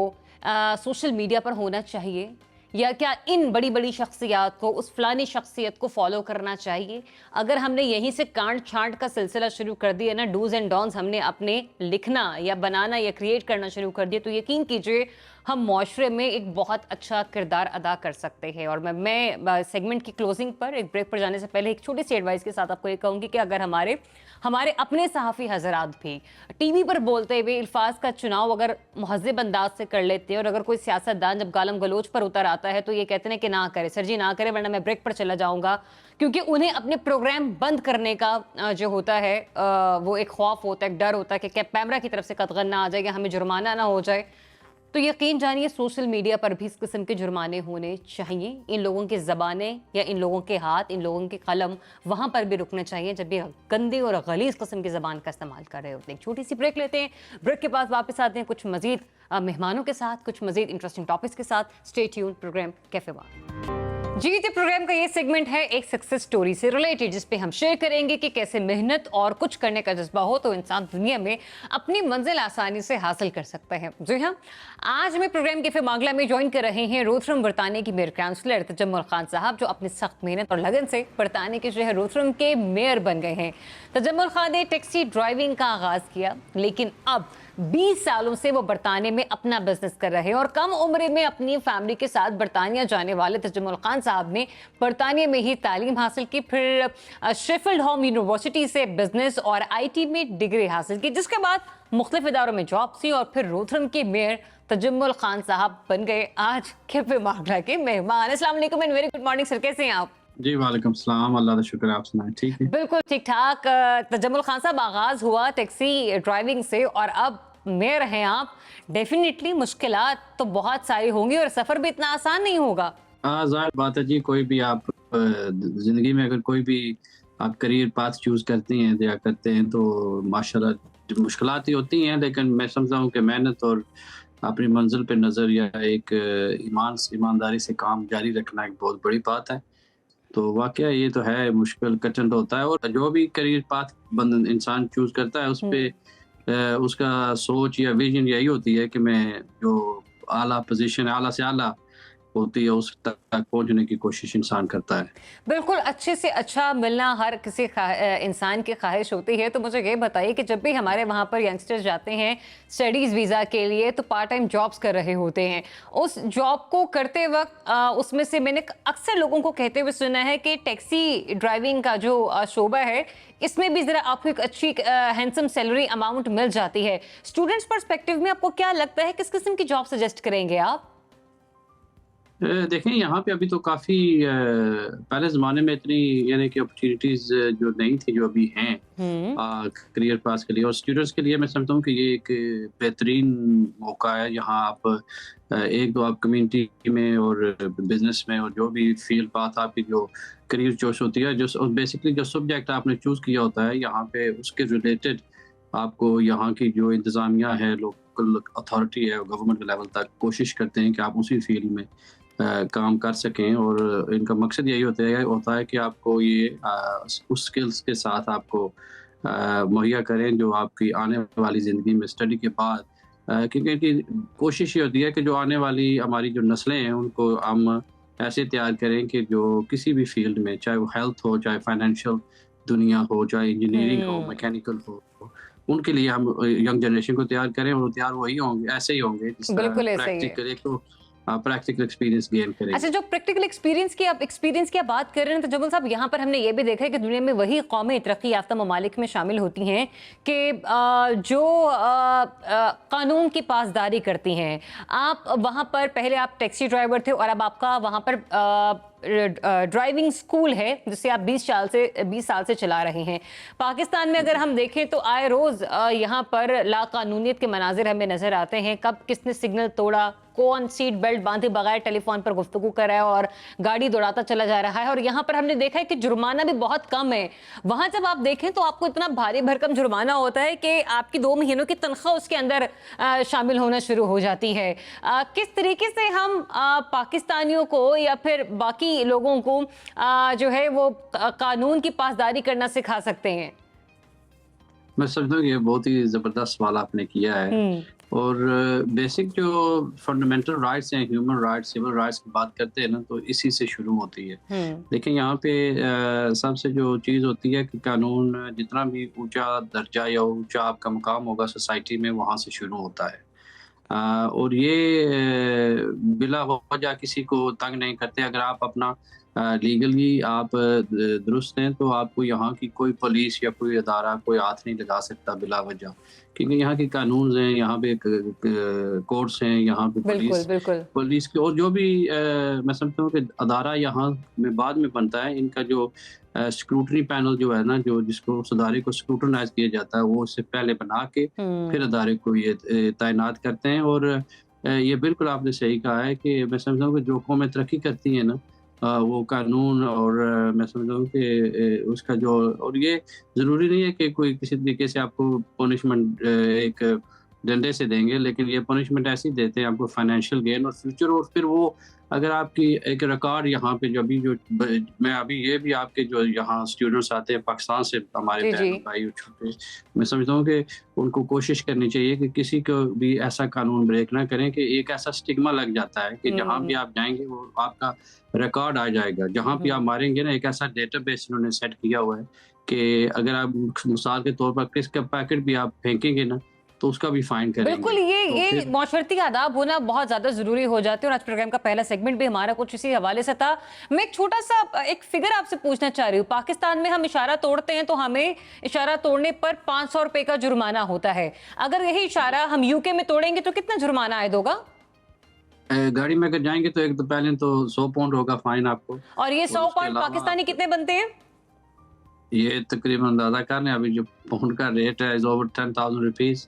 सोशल मीडिया पर होना चाहिए, या क्या इन बड़ी बड़ी शख्सियात को, उस फलानी शख्सियत को फॉलो करना चाहिए। अगर हमने यहीं से कांट छांट का सिलसिला शुरू कर दिया ना, डूज एंड डॉन्स हमने अपने लिखना या बनाना या क्रिएट करना शुरू कर दिया, तो यकीन कीजिए हम माशरे में एक बहुत अच्छा किरदार अदा कर सकते हैं। और मैं सेगमेंट की क्लोजिंग पर, एक ब्रेक पर जाने से पहले एक छोटी सी एडवाइस के साथ आपको ये कहूँगी कि अगर हमारे अपने सहाफ़ी हजरात भी टीवी पर बोलते हुए अल्फाज का चुनाव अगर महज़ब अंदाज से कर लेते हैं, और अगर कोई सियासतदान जब गालम गलोच पर उतर आता है तो ये कहते हैं कि ना करे सर जी, ना करे वरना मैं ब्रेक पर चला जाऊंगा, क्योंकि उन्हें अपने प्रोग्राम बंद करने का जो होता है वो एक खौफ होता है, एक डर होता है कि क्या कैमरा की तरफ से कतगन ना आ जाए या हमें जुर्माना ना हो जाए। तो यकीन जानिए सोशल मीडिया पर भी इस किस्म के जुर्माने होने चाहिए। इन लोगों की ज़बानें या इन लोगों के हाथ, इन लोगों के कलम वहाँ पर भी रुकने चाहिए जब ये गंदे और गलीज़ किस्म की ज़बान का इस्तेमाल कर रहे होते हैं। एक छोटी सी ब्रेक लेते हैं, ब्रेक के बाद वापस आते हैं कुछ मज़ीद मेहमानों के साथ, कुछ मज़ीद इंटरेस्टिंग टॉपिक्स के साथ। स्टे ट्यून, प्रोग्राम कैफे बात। जी, तो प्रोग्राम का ये सेगमेंट है एक सक्सेस स्टोरी से रिलेटेड, जिसपे हम शेयर करेंगे कि कैसे मेहनत और कुछ करने का जज्बा हो तो इंसान दुनिया में अपनी मंजिल आसानी से हासिल कर सकता है। जी हाँ, आज हमें प्रोग्राम कैफे मांगला में ज्वाइन कर रहे हैं रोथरम बरतानिया की मेयर काउंसलर तजम्मुल खान साहब, जो अपनी सख्त मेहनत और लगन से बरतानिया के शहर रोथरम के मेयर बन गए हैं। तजम्मुल खान ने टैक्सी ड्राइविंग का आगाज किया, लेकिन अब 20 सालों से वो बरतानिया में अपना बिजनेस कर रहे हैं, और कम उम्र में अपनी फैमिली के साथ बरतानिया जाने वाले तजम्मुल खान साहब ने बरतानिया में ही तालीम हासिल की, फिर शेफील्ड होम यूनिवर्सिटी से बिजनेस और IT में डिग्री हासिल की, जिसके बाद मुख्तलिफ इदारों में जॉब सी, और फिर रोथरम के मेयर तजम्मुल खान साहब बन गए आज कैफे मांगला के मेहमान। अस्सलाम वालेकुम and very good morning sir, कैसे हैं आप? जी वालेकुम सलाम, अल्लाह का शुक्र, आप सुनाएं? ठीक है, बिल्कुल ठीक ठाक। तजम्मुल खान साहब, आगाज हुआ टैक्सी ड्राइविंग से और अब मेयर हैं आप, डेफिनेटली मुश्किलात तो बहुत सारी होंगी और सफर भी इतना आसान नहीं होगा। जाहिर बात है जी, कोई भी आप जिंदगी में अगर कोई भी आप करियर पाथ चूज करती हैं या करते हैं तो माशाल्लाह मुश्किलात ही होती हैं, लेकिन मैं समझता हूँ कि मेहनत और अपनी मंजिल पे नज़र या एक ईमानदारी से काम जारी रखना एक बहुत बड़ी बात है। तो वाक़या ये तो है, मुश्किल कठिन तो होता है, और जो भी करियर पाथ बंद इंसान चूज़ करता है उस पे उसका सोच या विज़न यही होती है कि मैं जो आला पोज़ीशन आला से आला होती है उस तक पहुँचने की कोशिश इंसान करता है। बिल्कुल, अच्छे से अच्छा मिलना हर किसी इंसान की ख्वाहिश होती है। तो मुझे ये बताइए कि जब भी हमारे वहाँ पर यंगस्टर्स जाते हैं स्टडीज़ वीज़ा के लिए, तो पार्ट टाइम जॉब्स कर रहे होते हैं। उस जॉब को करते वक़्त उसमें से मैंने अक्सर लोगों को कहते हुए सुना है कि टैक्सी ड्राइविंग का जो शोबा है, इसमें भी ज़रा आपको एक अच्छी हैंडसम सैलरी अमाउंट मिल जाती है। स्टूडेंट्स पर्सपेक्टिव में आपको क्या लगता है, किस किस्म की जॉब सजेस्ट करेंगे आप? देखें, यहाँ पे अभी तो काफ़ी पहले ज़माने में इतनी यानी कि अपॉर्चुनिटीज़ जो नहीं थी जो अभी हैं हुँ। करियर पास के लिए और स्टूडेंट्स के लिए, मैं समझता हूँ कि ये एक बेहतरीन मौका है। यहाँ आप एक तो आप कम्युनिटी में और बिजनेस में और जो भी फील्ड पाथ आपकी जो करियर चॉइस होती है, जो बेसिकली जो सब्जेक्ट आपने चूज़ किया होता है यहाँ पे उसके रिलेटेड आपको यहाँ की जो इंतज़ामिया है, लोकल अथॉरिटी है, गवर्नमेंट लेवल तक कोशिश करते हैं कि आप उसी फील्ड में काम कर सकें, और इनका मकसद यही होता है कि आपको ये उस स्किल्स के साथ आपको मुहैया करें जो आपकी आने वाली ज़िंदगी में स्टडी के बाद, क्योंकि इनकी कोशिश ये होती है कि जो आने वाली हमारी जो नस्लें हैं उनको हम ऐसे तैयार करें कि जो किसी भी फील्ड में, चाहे वो हेल्थ हो, चाहे फाइनेंशियल दुनिया हो, चाहे इंजीनियरिंग हो, हुँ। मैकेनिकल हो, उनके लिए हम यंग जनरेशन को तैयार करें, और वो तैयार वही होंगे, ऐसे ही होंगे जिस तरह बिल्कुल ऐसा ही है। प्रैक्टिकल एक तो प्रैक्टिकल एक्सपीरियंस गेन अच्छा, करेंगे। जो प्रैक्टिकल एक्सपीरियंस की आप बात कर रहे हैं, तो जबल साहब यहाँ पर हमने ये भी देखा है कि दुनिया में वही कौमें तरक्की याफ्ता ममालिक में शामिल होती हैं कि जो कानून की पासदारी करती हैं। आप वहाँ पर पहले आप टैक्सी ड्राइवर थे और अब आपका वहाँ पर ड्राइविंग स्कूल है जिसे आप 20 साल से चला रहे हैं। पाकिस्तान में अगर हम देखें तो आए रोज यहाँ पर लाकानूनियत के मनाजिर हमें नजर आते हैं। कब किसने सिग्नल तोड़ा, कौन सीट बेल्ट बांधे बगैर टेलीफोन पर गुफ्तगू कर रहा है और गाड़ी दौड़ाता चला जा रहा है। और यहाँ पर हमने देखा है कि जुर्माना भी बहुत कम है। वहां जब आप देखें तो आपको इतना भारी भरकम जुर्माना होता है कि आपकी 2 महीनों की तनख्वाह उसके अंदर शामिल होना शुरू हो जाती है। किस तरीके से हम पाकिस्तानियों को या फिर बाकी लोगों को जो है वो कानून की पासदारी करना सिखा सकते हैं? मैं समझता हूँ कि ये बहुत ही ज़बरदस्त सवाल आपने किया है, और बेसिक जो फंडामेंटल राइट्स हैं, ह्यूमन राइट्स, सिविल राइट्स की बात करते हैं ना, तो इसी से शुरू होती है। देखिए, यहाँ पे सबसे जो चीज़ होती है कि कानून जितना भी ऊंचा दर्जा या ऊंचा आपका मुकाम होगा सोसाइटी में, वहाँ से शुरू होता है। और ये बिला वजह किसी को तंग नहीं करते। अगर आप अपना लीगली आप दुरुस्त हैं, तो आपको यहाँ की कोई पुलिस या कोई अदारा कोई हाथ नहीं लगा सकता बिला वजह, क्योंकि यहाँ के कानून हैं, यहाँ पे कोर्ट्स हैं, यहाँ पे बिल्कुल, बिल्कुल। पुलिस की, और जो भी मैं समझता हूँ कि अदारा यहाँ में बाद में बनता है, इनका जो स्क्रूटनी पैनल जो है ना, जो जिसको उस अदारे को स्क्रूटनाइज किया जाता है, वो उससे पहले बना के फिर अदारे को ये तैनात करते हैं। और ये बिल्कुल आपने सही कहा है कि मैं समझता हूँ कि जो कौमें तरक्की करती हैं ना, वो कानून, और मैं समझता हूँ कि उसका जो, और ये ज़रूरी नहीं है कि कोई किसी तरीके से आपको पनिशमेंट एक डंडे से देंगे, लेकिन ये पनिशमेंट ऐसी देते हैं आपको फाइनेंशियल गेन और फ्यूचर, और फिर वो अगर आपकी एक रिकॉर्ड यहाँ पे मैं अभी ये भी आपके जो यहाँ स्टूडेंट्स आते हैं पाकिस्तान से, हमारे जी, जी। बहन भाई छोटे, मैं समझता हूँ कि उनको कोशिश करनी चाहिए कि किसी को भी ऐसा कानून ब्रेक ना करें, कि एक ऐसा स्टिग्मा लग जाता है कि जहाँ भी आप जाएंगे वो आपका रिकॉर्ड आ जाएगा। जहाँ भी आप मारेंगे ना, एक ऐसा डेटाबेस इन्होंने सेट किया हुआ है कि अगर आप मिसाल के तौर पर किसका पैकेट भी आप फेंकेंगे ना, तो उसका भी फाइन करेंगे। बिल्कुल, तो ये फिर माशरती आदाब होना बहुत ज़्यादा ज़रूरी हो जाते हैं और आज प्रोग्राम का पहला सेगमेंट भी हमारा कुछ इसी हवाले से था। मैं एक छोटा-सा एक फिगर आपसे पूछना चाह रही हूँ। पाकिस्तान में हम इशारा तोड़ते हैं तो हमें इशारा तोड़ने पर 500 रुपए का जुर्माना होता है। अगर यही इशारा हम यूके में तोड़ेंगे तो कितना जुर्माना आयद होगा? गाड़ी में अगर जाएँगे तो एक तो पहले तो 100 पाउंड होगा फाइन आपको, और ये और 100 उसके पाउंड अलावा पाकिस्तानी कितने बनते हैं? ये तकरीबन अंदाज़ा कर लें, अभी जो पाउंड का रेट है इज़ ओवर 10,000 रुपीज़,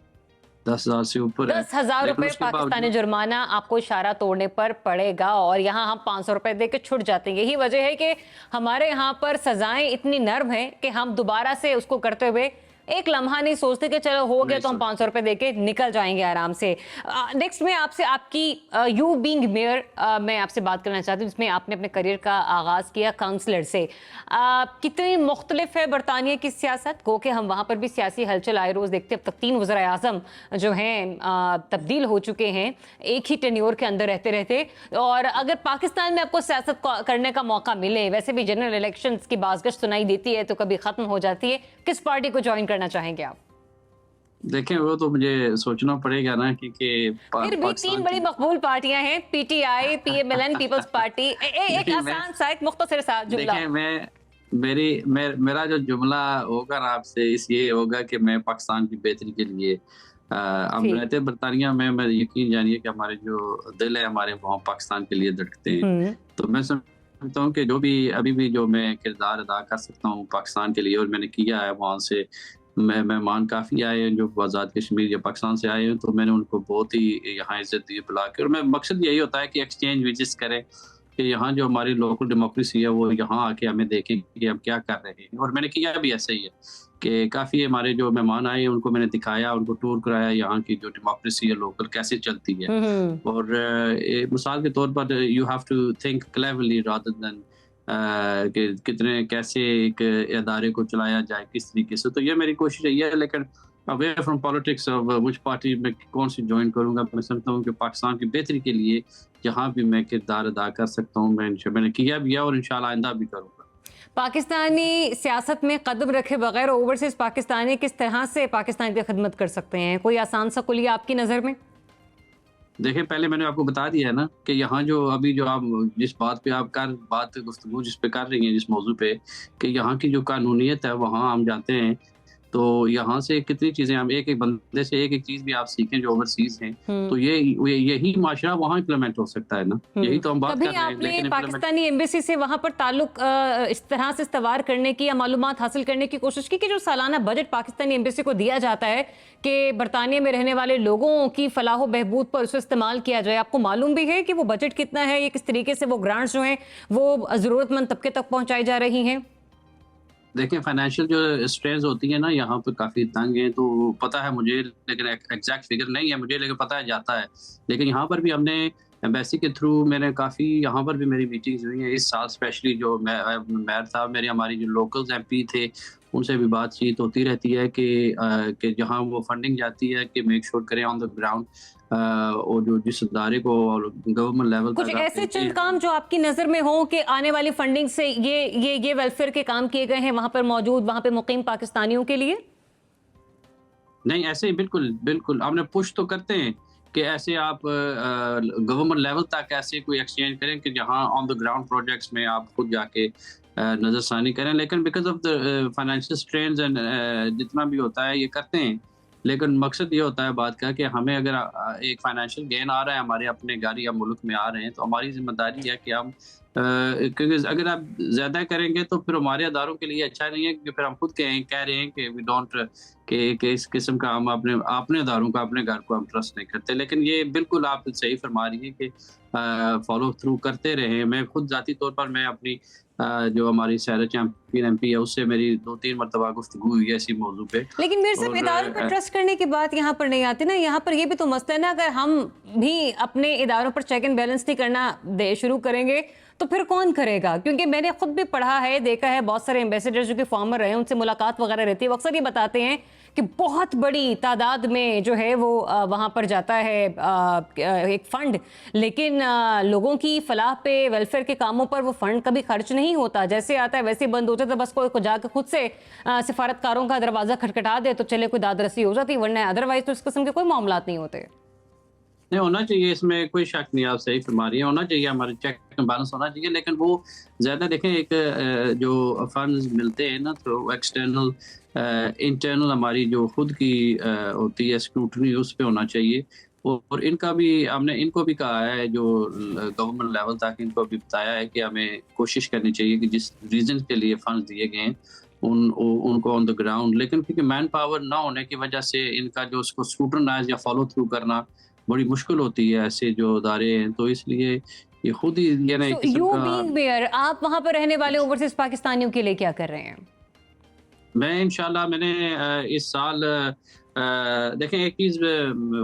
10,000 से ऊपर है। 10,000 लेकिन रुपए उसके पाकिस्तानी बावजूद जुर्माना आपको इशारा तोड़ने पर पड़ेगा और यहाँ हम 500 रुपए देके छुट जाते हैं। यही वजह है कि हमारे यहाँ पर सजाएं इतनी नर्म हैं कि हम दोबारा से उसको करते हुए एक लम्हा नहीं सोचते कि चलो हो गया तो हम 500 रुपए देके निकल जाएंगे आराम से। नेक्स्ट मैं आपसे आपकी यू बीइंग मेयर मैं आपसे बात करना चाहती हूँ, जिसमें आपने अपने करियर का आगाज़ किया काउंसलर से। कितनी मुख्तलिफ है बरतानिया की सियासत, गो कि हम वहाँ पर भी सियासी हलचल आए रोज़ देखते, अब तक 3 वज़ीर आज़म जो हैं तब्दील हो चुके हैं एक ही टेन्योर के अंदर रहते रहते। और अगर पाकिस्तान में आपको सियासत करने का मौका मिले, वैसे भी जनरल इलेक्शंस की बाज़गश्त सुनाई देती है तो कभी ख़त्म हो जाती है, किस पार्टी को ज्वाइन करना चाहेंगे आप? देखें वो तो मुझे सोचना पड़ेगा ना कि फिर भी 3 बड़ी मकबूल पार्टियां हैं, पीटीआई, पीएमएलएन, पीपल्स पार्टी। एक आसान सा, एक मुख्तसर सा जुमला। देखें मेरा जो जुमला होगा ना आपसे इस ये होगा कि मैं पाकिस्तान की बेहतरी के लिए हम रहते बरतानिया में, मैं यकीन जानिए कि हमारे जो दिल है हमारे वहाँ पाकिस्तान के लिए धड़कते हैं। तो मैं समझता हूँ कि जो भी अभी भी जो मैं किरदार अदा कर सकता हूँ पाकिस्तान के लिए, और मैंने किया है, वहाँ से मेहमान काफ़ी आए हैं जो आज़ाद कश्मीर या पाकिस्तान से आए हैं, तो मैंने उनको बहुत ही यहाँ इज्जत दी बुला के। और मैं मकसद यही होता है कि एक्सचेंज विजिट्स करें, कि यहाँ जो हमारी लोकल डेमोक्रेसी है वो यहाँ आके हमें देखें कि हम क्या कर रहे हैं। और मैंने किया भी ऐसा ही है कि काफ़ी हमारे जो मेहमान आए उनको मैंने दिखाया, उनको टूर कराया यहाँ की जो डेमोक्रेसी है लोकल कैसे चलती है। और मिसाल के तौर पर you have to think cleverly rather than कि कितने कैसे एक इदारे को चलाया जाए किस तरीके से। तो ये मेरी कोशिश यही है, लेकिन away from politics of which party में कौन सी ज्वाइन करूंगा, मैं समझता हूँ कि पाकिस्तान की बेहतरी के लिए जहाँ भी मैं किरदार अदा कर सकता हूँ मैंने किया भी है और इंशाल्लाह आइंदा भी करूँगा। पाकिस्तानी सियासत में कदम रखे बगैर ओवरसीज पाकिस्तानी किस तरह से पाकिस्तान की खिदमत कर सकते हैं, कोई आसान सा कुलिया आपकी नज़र में? देखिए पहले मैंने आपको बता दिया है ना कि यहाँ जो अभी जो आप जिस बात पे आप गुफ्तगू जिस पे कर रही हैं, जिस मौजू पे, कि यहाँ की जो कानूनियत है वहाँ हम जाते हैं तो यहाँ से कितनी चीजें हम एक एक बंदे से एक एक चीज भी आप सीखें जो ओवरसीज हैं, तो यही माशरा वहाँ इम्प्लीमेंट हो सकता है ना। यही तो हम बात कर रहे हैं। लेकिन पाकिस्तानी एम्बेसी से वहाँ पर ताल्लुक इस तरह से इस्तवार करने की या मालूमात हासिल करने की कोशिश की कि जो सालाना बजट पाकिस्तानी एम्बेसी को दिया जाता है कि बरतानिया में रहने वाले लोगों की फलाह बहबूद पर उसे इस्तेमाल किया जाए, आपको मालूम भी है कि वो बजट कितना है, ये किस तरीके से वो ग्रांट्स जो हैं वो ज़रूरतमंद तबके तक पहुँचाई जा रही हैं? देखिए फाइनेंशियल जो स्ट्रेंथ होती है ना यहाँ पे काफ़ी तंग है, तो पता है मुझे, लेकिन एग्जैक्ट फिगर नहीं है मुझे, लेकिन पता है जाता है। लेकिन यहाँ पर भी हमने एम्बेसी के थ्रू मैंने काफ़ी यहाँ पर भी मेरी मीटिंग्स हुई हैं इस साल, स्पेशली जो मेयर साहब मेरे हमारी जो लोकल्स एमपी थे उनसे भी बातचीत होती रहती है कि जहाँ वो फंडिंग जाती है कि मेक श्योर करें ऑन द ग्राउंड और जो जिस इदारे को गवर्नमेंट लेवल कुछ ऐसे चंद काम जो आपकी नजर में हो कि आने वाली फंडिंग से ये वेलफेयर के काम किए गए हैं वहां पर मौजूद वहां पे मुकीम पाकिस्तानियों के लिए? नहीं ऐसे बिल्कुल हमने पुश तो करते हैं कि ऐसे आप गवर्नमेंट लेवल तक ऐसे कोई एक्सचेंज करें कि जहां ऑन द ग्राउंड प्रोजेक्ट्स में आप खुद जाके नजरसानी करें। लेकिन because of the financial strains and जितना भी होता है ये करते हैं, लेकिन मकसद ये होता है बात का कि हमें अगर एक फाइनेंशियल गेन आ रहा है हमारे अपने घर या मुल्क में आ रहे हैं तो हमारी जिम्मेदारी है कि हम क्योंकि अगर आप ज़्यादा करेंगे तो फिर हमारे अदारों के लिए अच्छा नहीं है, क्योंकि फिर हम खुद कह रहे हैं कि वी डोंट कि इस किस्म का हम अपने अदारों का अपने घर को हम ट्रस्ट नहीं करते। लेकिन ये बिल्कुल आप सही फरमा रही है कि फॉलो थ्रू करते रहे। मैं खुद ज़ाती तौर पर मैं अपनी जो हमारी सैरा चैंपियन एमपी है उससे मेरी 2-3 मरतबा गुफ्तगू हुई है इसी मौजू पे। लेकिन मेरे साहब इदारों पर ट्रस्ट करने की बात यहाँ पर नहीं आती ना, यहाँ पर ये भी तो मसला है ना, अगर हम भी अपने इदारों पर चेक एंड बैलेंस नहीं करना शुरू करेंगे तो फिर कौन करेगा? क्योंकि मैंने खुद भी पढ़ा है, देखा है, बहुत सारे एम्बेसडर जो कि फॉर्मर रहे हैं उनसे मुलाकात वगैरह रहती है, वो अक्सर ये बताते हैं कि बहुत बड़ी तादाद में जो है वो वहाँ पर जाता है एक फ़ंड, लेकिन लोगों की फलाह पे वेलफेयर के कामों पर वो फ़ंड कभी खर्च नहीं होता, जैसे आता है वैसे बंद हो जाता है। बस कोई जाकर खुद से सिफारतकारों का दरवाज़ा खटखटा दे तो चले कोई दाद रसी हो जाती, वरना अदरवाइज तो इस किस्म के कोई मामलात नहीं होते। नहीं होना चाहिए, इसमें कोई शक नहीं, आप सही फरमा रही हैं, होना चाहिए, हमारे चेक एंड बैलेंस होना चाहिए। लेकिन वो ज़्यादा देखें एक जो फंड्स मिलते हैं ना तो एक्सटर्नल इंटरनल हमारी जो खुद की होती है स्क्रूटनी उस पर होना चाहिए। और इनका भी हमने इनको भी कहा है जो गवर्नमेंट लेवल तक इनको भी बताया है कि हमें कोशिश करनी चाहिए कि जिस रीजन के लिए फंड्स दिए गए हैं उनको ऑन द ग्राउंड, लेकिन क्योंकि मैन पावर ना होने की वजह से इनका जो उसको स्क्रूटनाइज या फॉलो थ्रू करना बड़ी मुश्किल होती है ऐसे जो अदारे हैं, तो इसलिए ये खुद ही ये ना मेयर आप वहां पर रहने वाले ओवरसीज पाकिस्तानियों के लिए क्या कर रहे हैं? मैं इंशाल्लाह मैंने इस साल देखें एक चीज़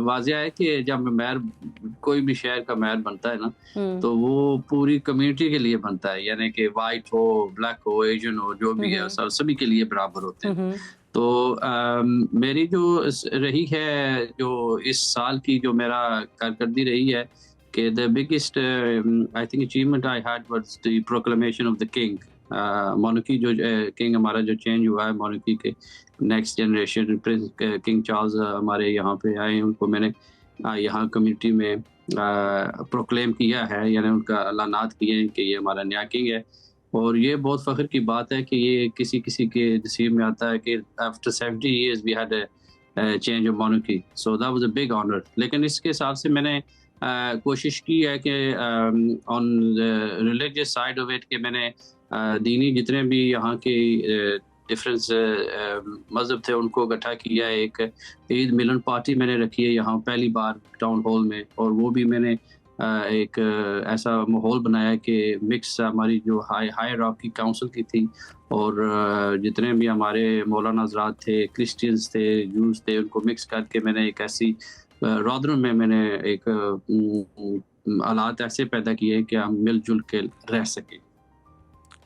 वाज़िह है कि जब मेयर कोई भी शहर का मेयर बनता है ना, तो वो पूरी कम्युनिटी के लिए बनता है, यानी कि वाइट हो, ब्लैक हो, एशियन हो, जो भी है सभी के लिए बराबर होते हैं। तो मेरी जो रही है जो इस साल की जो मेरा कारकर्दगी रही है कि the biggest I think achievement I had was the proclamation of the king. Monarchy जो किंग हमारा जो चेंज हुआ है मोनार्की के next generation Prince king Charles हमारे यहाँ पे आए, उनको मैंने यहाँ कम्युनिटी में प्रोक्लेम किया है, यानी उनका ऐलानात किए हैं कि ये हमारा नया किंग है। और ये बहुत फ़ख्र की बात है कि ये किसी किसी के नसीब में आता है कि after 70 years we had a change of monarchy, so that was a big honour. लेकिन इसके हिसाब से मैंने कोशिश की है कि on the religious side of it कि मैंने दीनी जितने भी यहाँ के डिफरेंस मज़हब थे उनको इकट्ठा किया है। एक ईद मिलन पार्टी मैंने रखी है यहाँ पहली बार टाउन हॉल में, और वो भी मैंने एक ऐसा माहौल बनाया कि मिक्स हमारी जो हायरार्की काउंसिल की थी और जितने भी हमारे मौलाना हज़रात थे, क्रिश्चियंस थे, जूस थे, उनको मिक्स करके मैंने एक ऐसी रौदन में मैंने एक हालात ऐसे पैदा किए कि हम मिलजुल के रह सकें।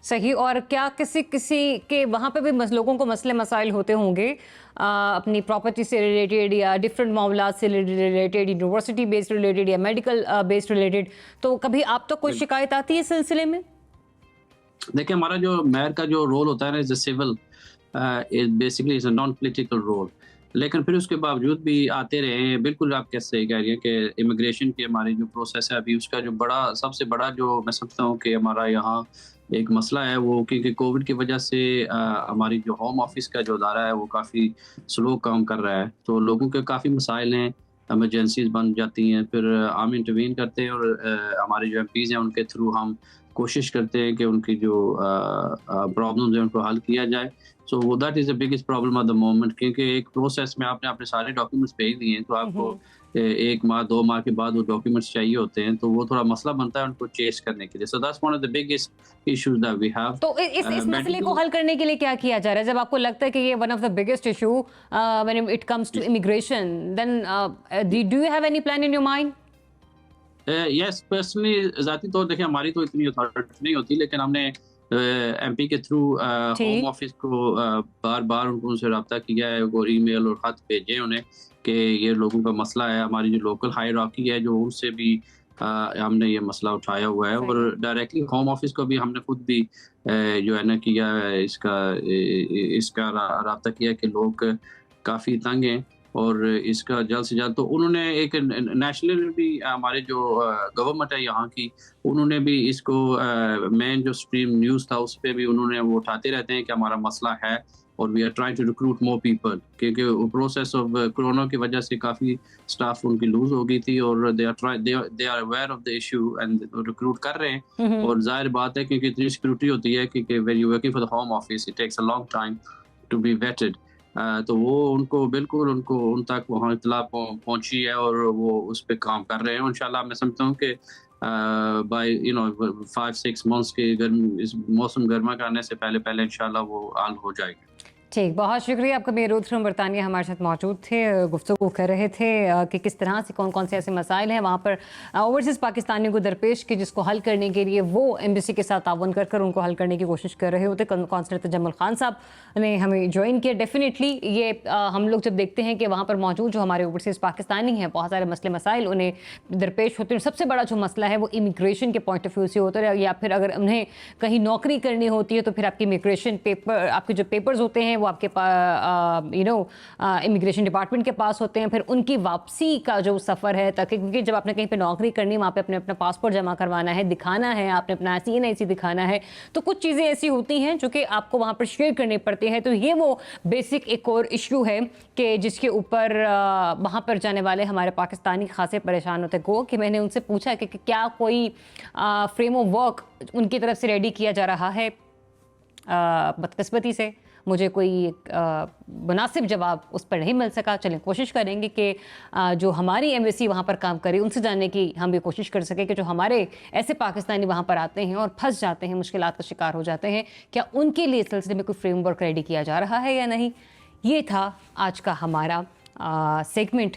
सही। और क्या किसी किसी के वहाँ पे भी लोगों को मसले मसाइल होते होंगे अपनी प्रॉपर्टी से रिलेटेड या डिफरेंट मामला से रिलेटेड, यूनिवर्सिटी बेस्ड रिलेटेड या मेडिकल बेस्ड रिलेटेड, तो कभी आप तो कोई शिकायत आती है इस सिलसिले में? देखिए हमारा जो मेयर का जो रोल होता है ना, is a civil, basically is a non political role, लेकिन फिर उसके बावजूद भी आते रहे हैं। बिल्कुल आप कैसे सही कह रही हैं कि इमिग्रेशन की हमारी जो प्रोसेस है अभी, उसका जो बड़ा सबसे बड़ा जो मैं समझता हूँ कि हमारा यहाँ एक मसला है वो, क्योंकि कोविड की वजह से हमारी जो होम ऑफिस का जो अदारा है वो काफ़ी स्लो काम कर रहा है, तो लोगों के काफ़ी मसाइल हैं, एमरजेंसीज बन जाती हैं, फिर हम इंटरवीन करते हैं और हमारे जो एमपीज़ हैं उनके थ्रू हम कोशिश करते हैं कि उनकी जो प्रॉब्लम्स हैं उनको हल किया जाए। सो वो that is the biggest problem at the moment, क्योंकि एक प्रोसेस में आपने अपने सारे डॉक्यूमेंट्स भेज दिए हैं, तो आपको 1 माह 2 माह के बाद वो डॉक्यूमेंट्स चाहिए होते हैं, तो वो थोड़ा मसला बनता है उनको चेस करने के लिए। So that's one of the biggest issues that we have. तो इस मसले को हल करने के लिए क्या किया जा रहा है? जब आपको लगता है कि ये one of the biggest issue when it comes to immigration, then do you have any plan in your mind? Yes, personally ज़ाती तौर देखिए हमारी तो इतनी अथॉरिटी नहीं होती, लेकिन हमने एमपी के थ्रू होम ऑफिस को बार-बार उनसे रब्ता किया है और ईमेल और ख़त भेजे हैं उन्हें कि ये लोगों का मसला है। हमारी जो लोकल हायरार्की है जो उनसे भी हमने ये मसला उठाया हुआ है, और डायरेक्टली होम ऑफिस को भी हमने खुद भी जो है ना किया है, इसका रब्ता किया कि लोग काफ़ी तंग हैं और इसका जल्द से जल्द। तो उन्होंने एक नेशनल भी हमारे जो गवर्नमेंट है यहाँ की, उन्होंने भी इसको मेन जो स्ट्रीम न्यूज़ था उस पे भी उन्होंने वो उठाते रहते हैं कि हमारा मसला है और we are trying to recruit more people, क्योंकि प्रोसेस ऑफ कोरोना की वजह से काफ़ी स्टाफ उनकी लूज हो गई थी और they are aware of the issue and recruit कर रहे हैं। और जाहिर बात है क्योंकि इतनी सिक्योरिटी होती है कि when you working for the Home Office it takes a long time to be vetted. तो वो उनको बिल्कुल उन तक वहाँ इत्तला पहुँची है और वो उस पे काम कर रहे हैं। इंशाल्लाह मैं समझता हूँ कि बाय 5-6 मंथ्स के इस मौसम गर्मा का आने से पहले इंशाल्लाह वो हल हो जाएगी। ठीक, बहुत शुक्रिया आपका। मेहरूद फ्रॉम बरतानिया हमारे साथ मौजूद थे, गुफ्तगू कर रहे थे कि किस तरह से कौन कौन से ऐसे मसाइल हैं वहाँ पर ओवरसीज़ पाकिस्तानियों को दरपेश कि जिसको हल करने के लिए वो एम्बेसी के साथ तावन कर उनको हल करने की कोशिश कर रहे होते। कौंसलर तजम्मुल खान साहब ने हमें ज्वाइन किया। डेफिनेटली ये हम लोग जब देखते हैं कि वहाँ पर मौजूद जो हमारे ओवरसीज़ पाकिस्तानी हैं, बहुत सारे मसले मसाइल उन्हें दरपेश होते हैं। सबसे बड़ा जो मसला है वो इमिग्रेशन के पॉइंट ऑफ व्यू से होता है, या फिर अगर उन्हें कहीं नौकरी करनी होती है तो फिर आपकी इमिग्रेशन पेपर, आपके जो पेपर्स होते हैं वो आपके पास इमिग्रेशन डिपार्टमेंट के पास होते हैं, फिर उनकी वापसी का जो सफ़र है, ताकि क्योंकि जब आपने कहीं पे नौकरी करनी, वहाँ पे अपने अपना पासपोर्ट जमा करवाना है, दिखाना है, आपने अपना CNIC दिखाना है, तो कुछ चीज़ें ऐसी होती हैं जो कि आपको वहाँ पर शेयर करनी पड़ती है। तो ये वो बेसिक एक और इशू है कि जिसके ऊपर वहाँ पर जाने वाले हमारे पाकिस्तानी खासे परेशान होते। गो कि मैंने उनसे पूछा कि क्या कोई फ्रेम ऑफ वर्क उनकी तरफ से रेडी किया जा रहा है बदकिस्मती से मुझे कोई मुनासिब जवाब उस पर नहीं मिल सका। चलें कोशिश करेंगे कि जो हमारी एम्बेसी वहाँ पर काम करे उनसे जानने की हम भी कोशिश कर सकें कि जो हमारे ऐसे पाकिस्तानी वहाँ पर आते हैं और फंस जाते हैं, मुश्किलात का शिकार हो जाते हैं, क्या उनके लिए इस सिलसिले में कोई फ्रेमवर्क रेडी किया जा रहा है या नहीं। ये था आज का हमारा सेगमेंट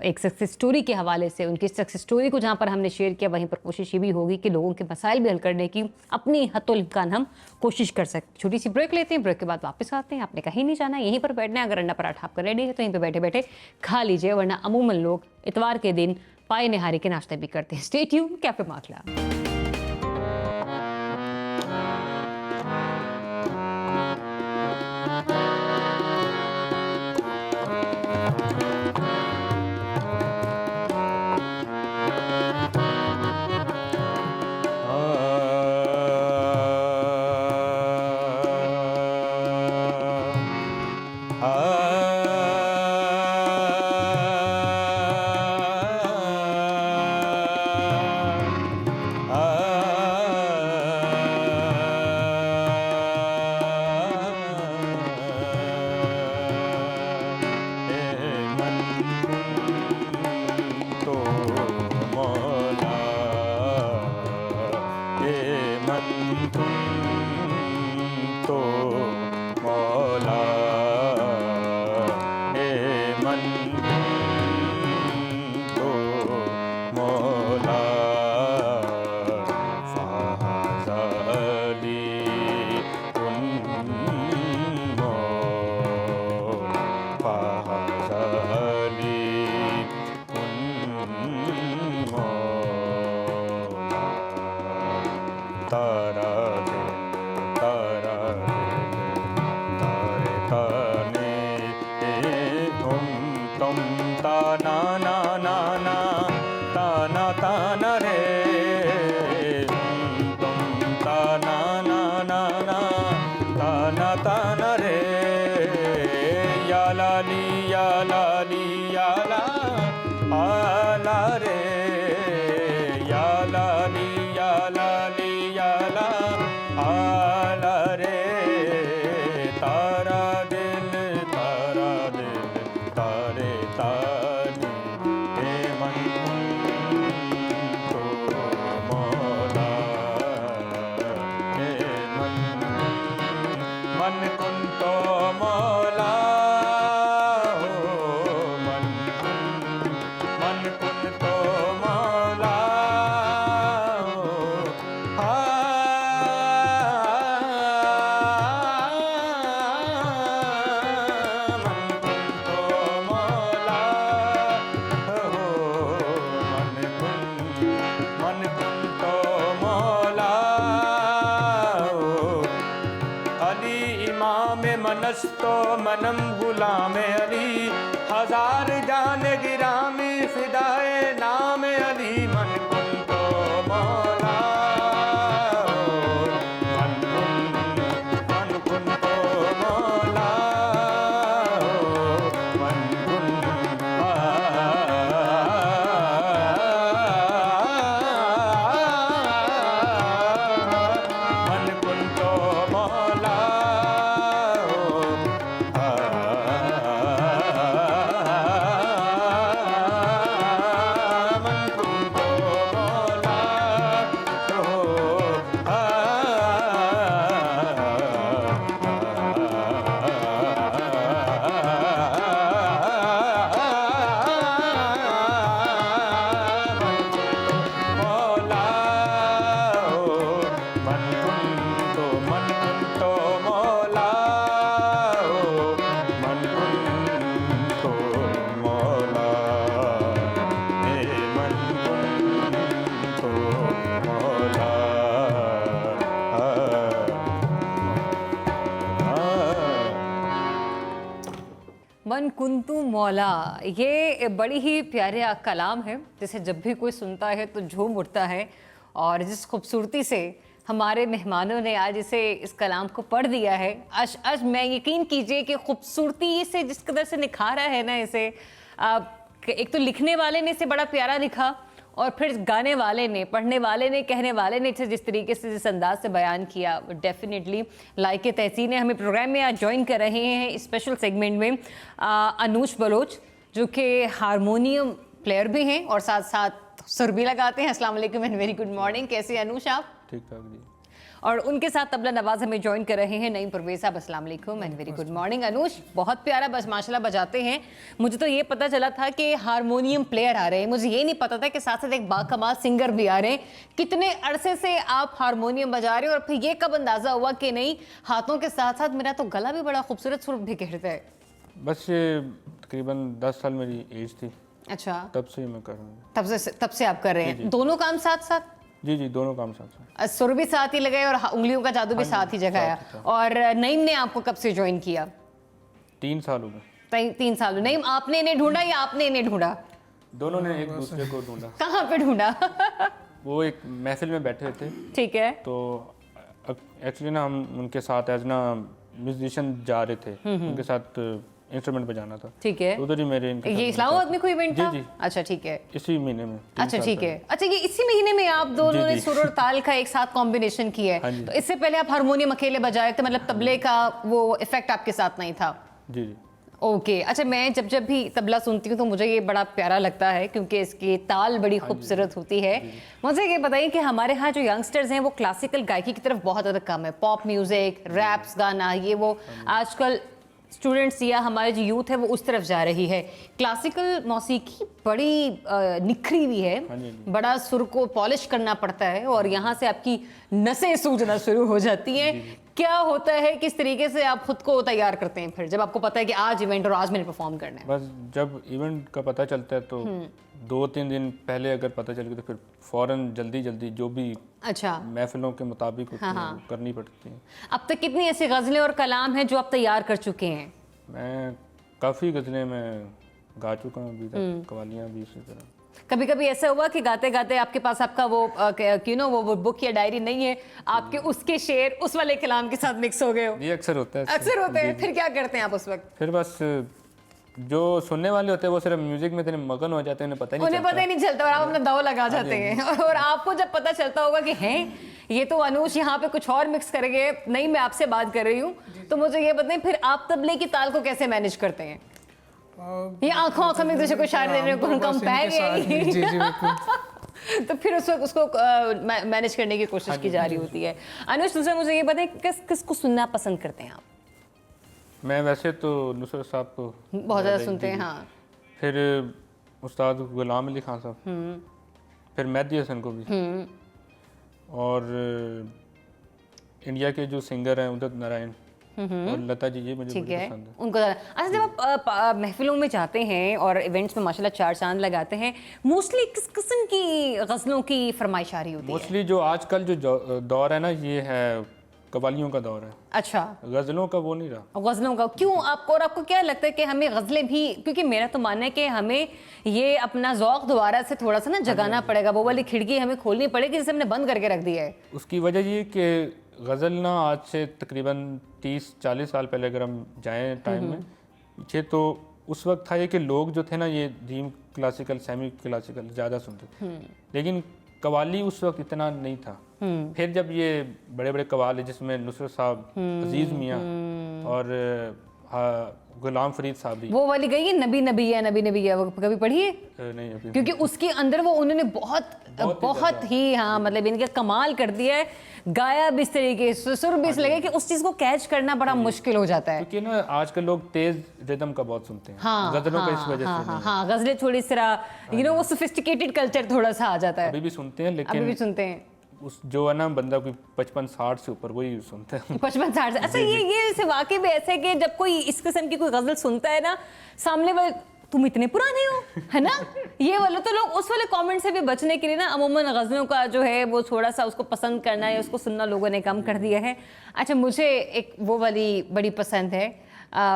एक सक्सेस स्टोरी के हवाले से। उनकी सक्सेस स्टोरी को जहाँ पर हमने शेयर किया वहीं पर कोशिश ये भी होगी कि लोगों के मसाइल भी हल करने की अपनी हत्तुल इम्कान हम कोशिश कर सकते। छोटी सी ब्रेक लेते हैं, ब्रेक के बाद वापस आते हैं। आपने कहीं नहीं जाना, यहीं पर बैठना है। अगर अंडा पराठा आपका रेडी है तो यहीं पर बैठे बैठे खा लीजिए, वरना अमूमन लोग इतवार के दिन पाए नहारी के नाश्ते भी करते हैं। स्टे ट्यून्ड, कैफे माखला। मनस्तो मनम गुलाम अली, हजार जान गिरामी फिदाए नाम अली। मन कुन तो मौला, मन कुन तो मौला, मन कुन मन कुन तो मौला। मन कुंतु मौला, ये बड़ी ही प्यारा कलाम है जिसे जब भी कोई सुनता है तो झूम उठता है। और जिस खूबसूरती से हमारे मेहमानों ने आज इस कलाम को पढ़ दिया है, आज मैं यकीन कीजिए कि खूबसूरती से जिस कदर से निखारा है ना इसे, एक तो लिखने वाले ने इसे बड़ा प्यारा लिखा, और फिर गाने वाले ने, पढ़ने वाले ने, कहने वाले ने जिस तरीके से, जिस अंदाज से बयान किया, डेफिनेटली लाइक तहसीन है। हमें प्रोग्राम में आज ज्वाइन कर रहे हैं स्पेशल सेगमेंट में अनुज बलोच, जो कि हारमोनियम प्लेयर भी हैं और साथ साथ सुर भी लगाते हैं। अस्सलाम वालेकुम एंड वेरी गुड मॉर्निंग, कैसे हैं अनुज आप? ठीक ठाक जी। और उनके साथ तबला नवाज हमें ज्वाइन कर रहे हैं नईम परवेज साहब। अस्सलाम वालेकुम एंड वेरी गुड मॉर्निंग। अनुज बहुत प्यारा बस माशाल्लाह बजाते हैं। मुझे तो ये पता चला था कि हारमोनियम प्लेयर आ रहे हैं, मुझे ये नहीं पता था कि साथ साथ एक बाकमाल सिंगर भी आ रहे हैं। कितने अरसे से आप हारमोनियम बजा रहे हैं और फिर ये कब अंदाजा हुआ कि नहीं, हाथों के साथ साथ मेरा तो गला भी बड़ा खूबसूरत सुर भी कहता है? बस ये तकरीबन 10 साल मेरी एज थी, अच्छा, तब से मैं कर रहा हूँ। तब से आप कर रहे हैं दोनों काम साथ साथ? जी जी, दोनों काम साथ साथ। सुर भी साथ ही लगाए और उंगलियों का जादू भी साथ ही जगाया। और नईम ने आपको कब से ज्वाइन किया? 3 साल हो गए। 3 साल। नईम आपने इन्हें ढूंढा या आपने इन्हें ढूंढा? दोनों ने एक दूसरे को ढूंढा। कहाँ पे ढूंढा? वो एक महफिल में बैठे थे, ठीक है। तो एक्चुअली ना हम उनके साथ एज ना म्यूजिशियन जा रहे थे, उनके साथ इंस्ट्रूमेंट बजाना था। ठीक है। उधर ही मेरे इनके ये साथ इस्लामाबाद में कोई इवेंट था? जी जी। अच्छा ठीक है। इसी महीने में 3 अच्छा साल ठीक पहले। है। अच्छा, ये इसी महीने में आप दोनों ने जी। सुर और ताल का एक साथ कॉम्बिनेशन किया हाँ है। जी। तो इससे पहले आप हारमोनियम अकेले बजाए थे, मतलब तबले का वो इफेक्ट आपके साथ नहीं था? जी जी। ओके। अच्छा, मैं जब भी तबला सुनती हूँ तो मुझे ये बड़ा प्यारा लगता है क्योंकि इसकी ताल बड़ी खूबसूरत होती है। मुझे ये बताइए कि हमारे यहाँ जो यंगस्टर्स हैं वो क्लासिकल गायकी की तरफ बहुत ज़्यादा कम है, पॉप म्यूज़िक, रैप्स गाना, ये वो आजकल स्टूडेंट्स या हमारे जो यूथ है वो उस तरफ जा रही है। क्लासिकल मौसीकी बड़ी निखरी हुई है, बड़ा सुर को पॉलिश करना पड़ता है और यहाँ से आपकी नसें सूजना शुरू हो जाती हैं। क्या होता है, किस तरीके से आप खुद को तैयार करते हैं फिर जब आपको पता है कि आज इवेंट और आज मैंने परफॉर्म करना है? बस जब इवेंट का पता चलता है तो 2-3 दिन पहले अगर पता चल गया तो फिर फौरन जल्दी जो भी अच्छा महफिलों के मुताबिक होती हैं, वो करनी पड़ती हैं। अब तक कितनी ऐसी गज़लें और कलाम हैं जो आप तैयार कर चुके हैं? मैं काफ़ी गज़लें मैं गा चुका हूँ अभी तक, कवालियाँ भी इसी तरह। कभी कभी ऐसा हुआ कि गाते गाते आपके पास आपका वो वो बुक या डायरी नहीं है, आपके उसके शेर उस वाले कलाम के साथ मिक्स हो गए हो? ये अक्सर होता है। अक्सर होते हैं। फिर क्या करते हैं आप उस वक्त? फिर बस जो सुनने वाले होते हैं वो सिर्फ म्यूजिक में इतने मगन हो जाते हैं, उन्हें पता ही नहीं चलता और आप अपना दाव लगा जाते हैं। और आपको जब पता चलता होगा कि हैं ये तो अनुज यहाँ पे कुछ और मिक्स कर गए, नहीं मैं आपसे बात कर रही हूँ, तो मुझे ये बताएं फिर आप तबले की ताल को कैसे मैनेज करते हैं? ये आंखों में दूसरे को इशारे देने को कंपेयर है तो फिर उस वक्त उसको मैनेज करने की कोशिश की जा रही होती है। अनुज दूसरा मुझे ये बताएं किसको सुनना पसंद करते हैं आप? मैं वैसे तो नुसरत साहब को बहुत ज़्यादा सुनते हैं। हाँ। फिर उस्ताद गुलाम अली खान साहब, फिर मेहदी हसन को भी, और इंडिया के जो सिंगर हैं उदित नारायण और लता जी, ये मुझे बड़ी पसंद है उनको। अच्छा, जब आप महफिलों में जाते हैं और इवेंट्स में माशाल्लाह 4 चांद लगाते हैं, मोस्टली किस किस्म की गज़लों की फरमाइश आ रही होती है? मोस्टली जो आजकल जो दौर है ना, ये है कवालियों का दौर है। अच्छा, गज़लों का वो नहीं रहा। गज़लों का क्यों? आपको क्या लगता है कि हमें गज़लें भी, क्योंकि मेरा तो मानना है कि हमें ये अपना ज़ौक़ दोबारा से थोड़ा सा ना जगाना पड़ेगा, वो वाली खिड़की हमें खोलनी पड़ेगी जिसे हमने बंद करके रख दिया है। उसकी वजह ये कि गज़ल ना आज से तकरीबन 30-40 साल पहले अगर हम जाएं टाइम में पीछे, तो उस वक्त था ये कि लोग जो थे ना ये धीम क्लासिकल, सेमी क्लासिकल ज़्यादा सुनते थे, लेकिन कवाली उस वक्त इतना नहीं था। फिर जब ये बड़े बड़े कवाली जिसमें नुसरत साहब, अजीज़ मियाँ और गुलाम फरीद साहब भी, वो वाली गई है नबी नबी है, वो कभी पढ़ी है? नहीं अभी, क्योंकि उसके अंदर वो उन्होंने बहुत ही हाँ मतलब इनके कमाल कर दिया है, गाया भी इस तरीके से, सुर भी इस लगे कि उस चीज़ को कैच करना बड़ा मुश्किल हो जाता है। क्योंकि ना आजकल लोग तेज रिदम का बहुत सुनते हैं। हाँ, गज़लों का इस वजह से नहीं। हाँ, गज़लें थोड़ी सा वो सोफिस्टिकेटेड कल्चर थोड़ा सा आ जाता है। अभी भी सुनते हैं, अभी भी लेकिन सुनते हैं उस जो है ना बंदा कोई 55-60 से ऊपर वही सुनते हैं। 55-60 से। अच्छा, ये वाकई में ऐसे कि जब कोई इस किस्म की कोई गज़ल सुनता है ना, सामने वाले तुम इतने पुराने हो, है ना, ये वाला, तो लोग उस वाले कमेंट से भी बचने के लिए ना अमूमन गज़लों का जो है वो थोड़ा सा उसको पसंद करना या उसको सुनना लोगों ने कम कर दिया है। अच्छा, मुझे एक वो वाली बड़ी पसंद है,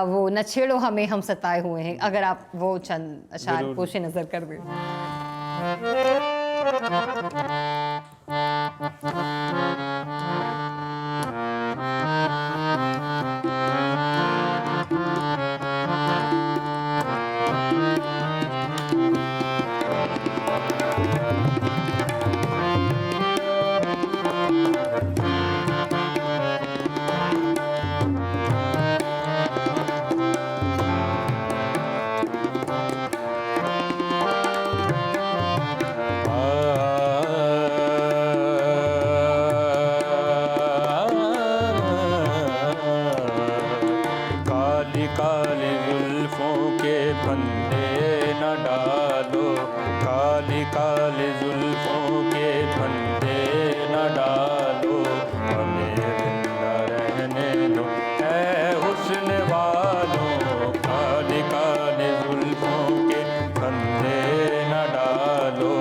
वो न छेड़ो हमें हम सताए हुए हैं, अगर आप वो चंद अशार पोशे नज़र कर दें। फंदे न डालो, काली काली जुल्फों के फंदे न डालो, हमें जिंदा रहने दो ऐ हुस्न वालों, काली काली जुल्फों के फंदे न डालो,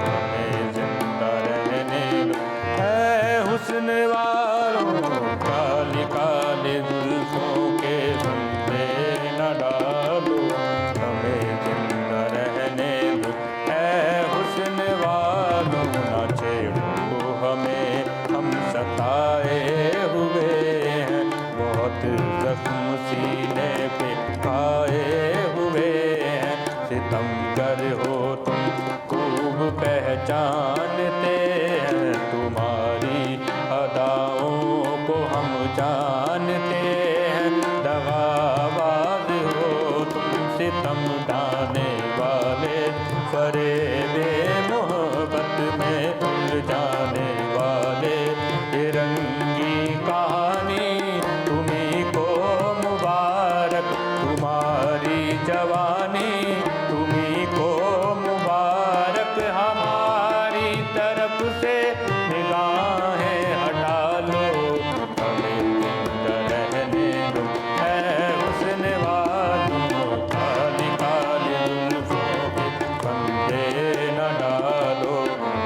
हमें जिंदा रहने दो ऐ हुस्न वालों, काली काली जुल्फों के फंदे न डालो, हमें जिंदा रहने दो ऐ हुस्न वालों, ना छेड़ो हमें हम सताए हुए हैं, बहुत जख्म सीने पे खाए हुए हैं, सितमगर हो तुम खूब पहचानते हैं, तुम्हारी अदाओं को हम जानते हैं, दगाबाज हो तुम सितम ढाने वाले, फरेबे मोहब्बत में उलझाने वाले, तिरंगी कहानी तुम्ही को मुबारक, तुम्हारी जवानी तुम्ही को मुबारक, हमारी तरफ से निगाहें हटा लो, हमें जिंदा रहने दो ऐ हुस्न वालों, काली काली जुल्फों के फंदे न डालो,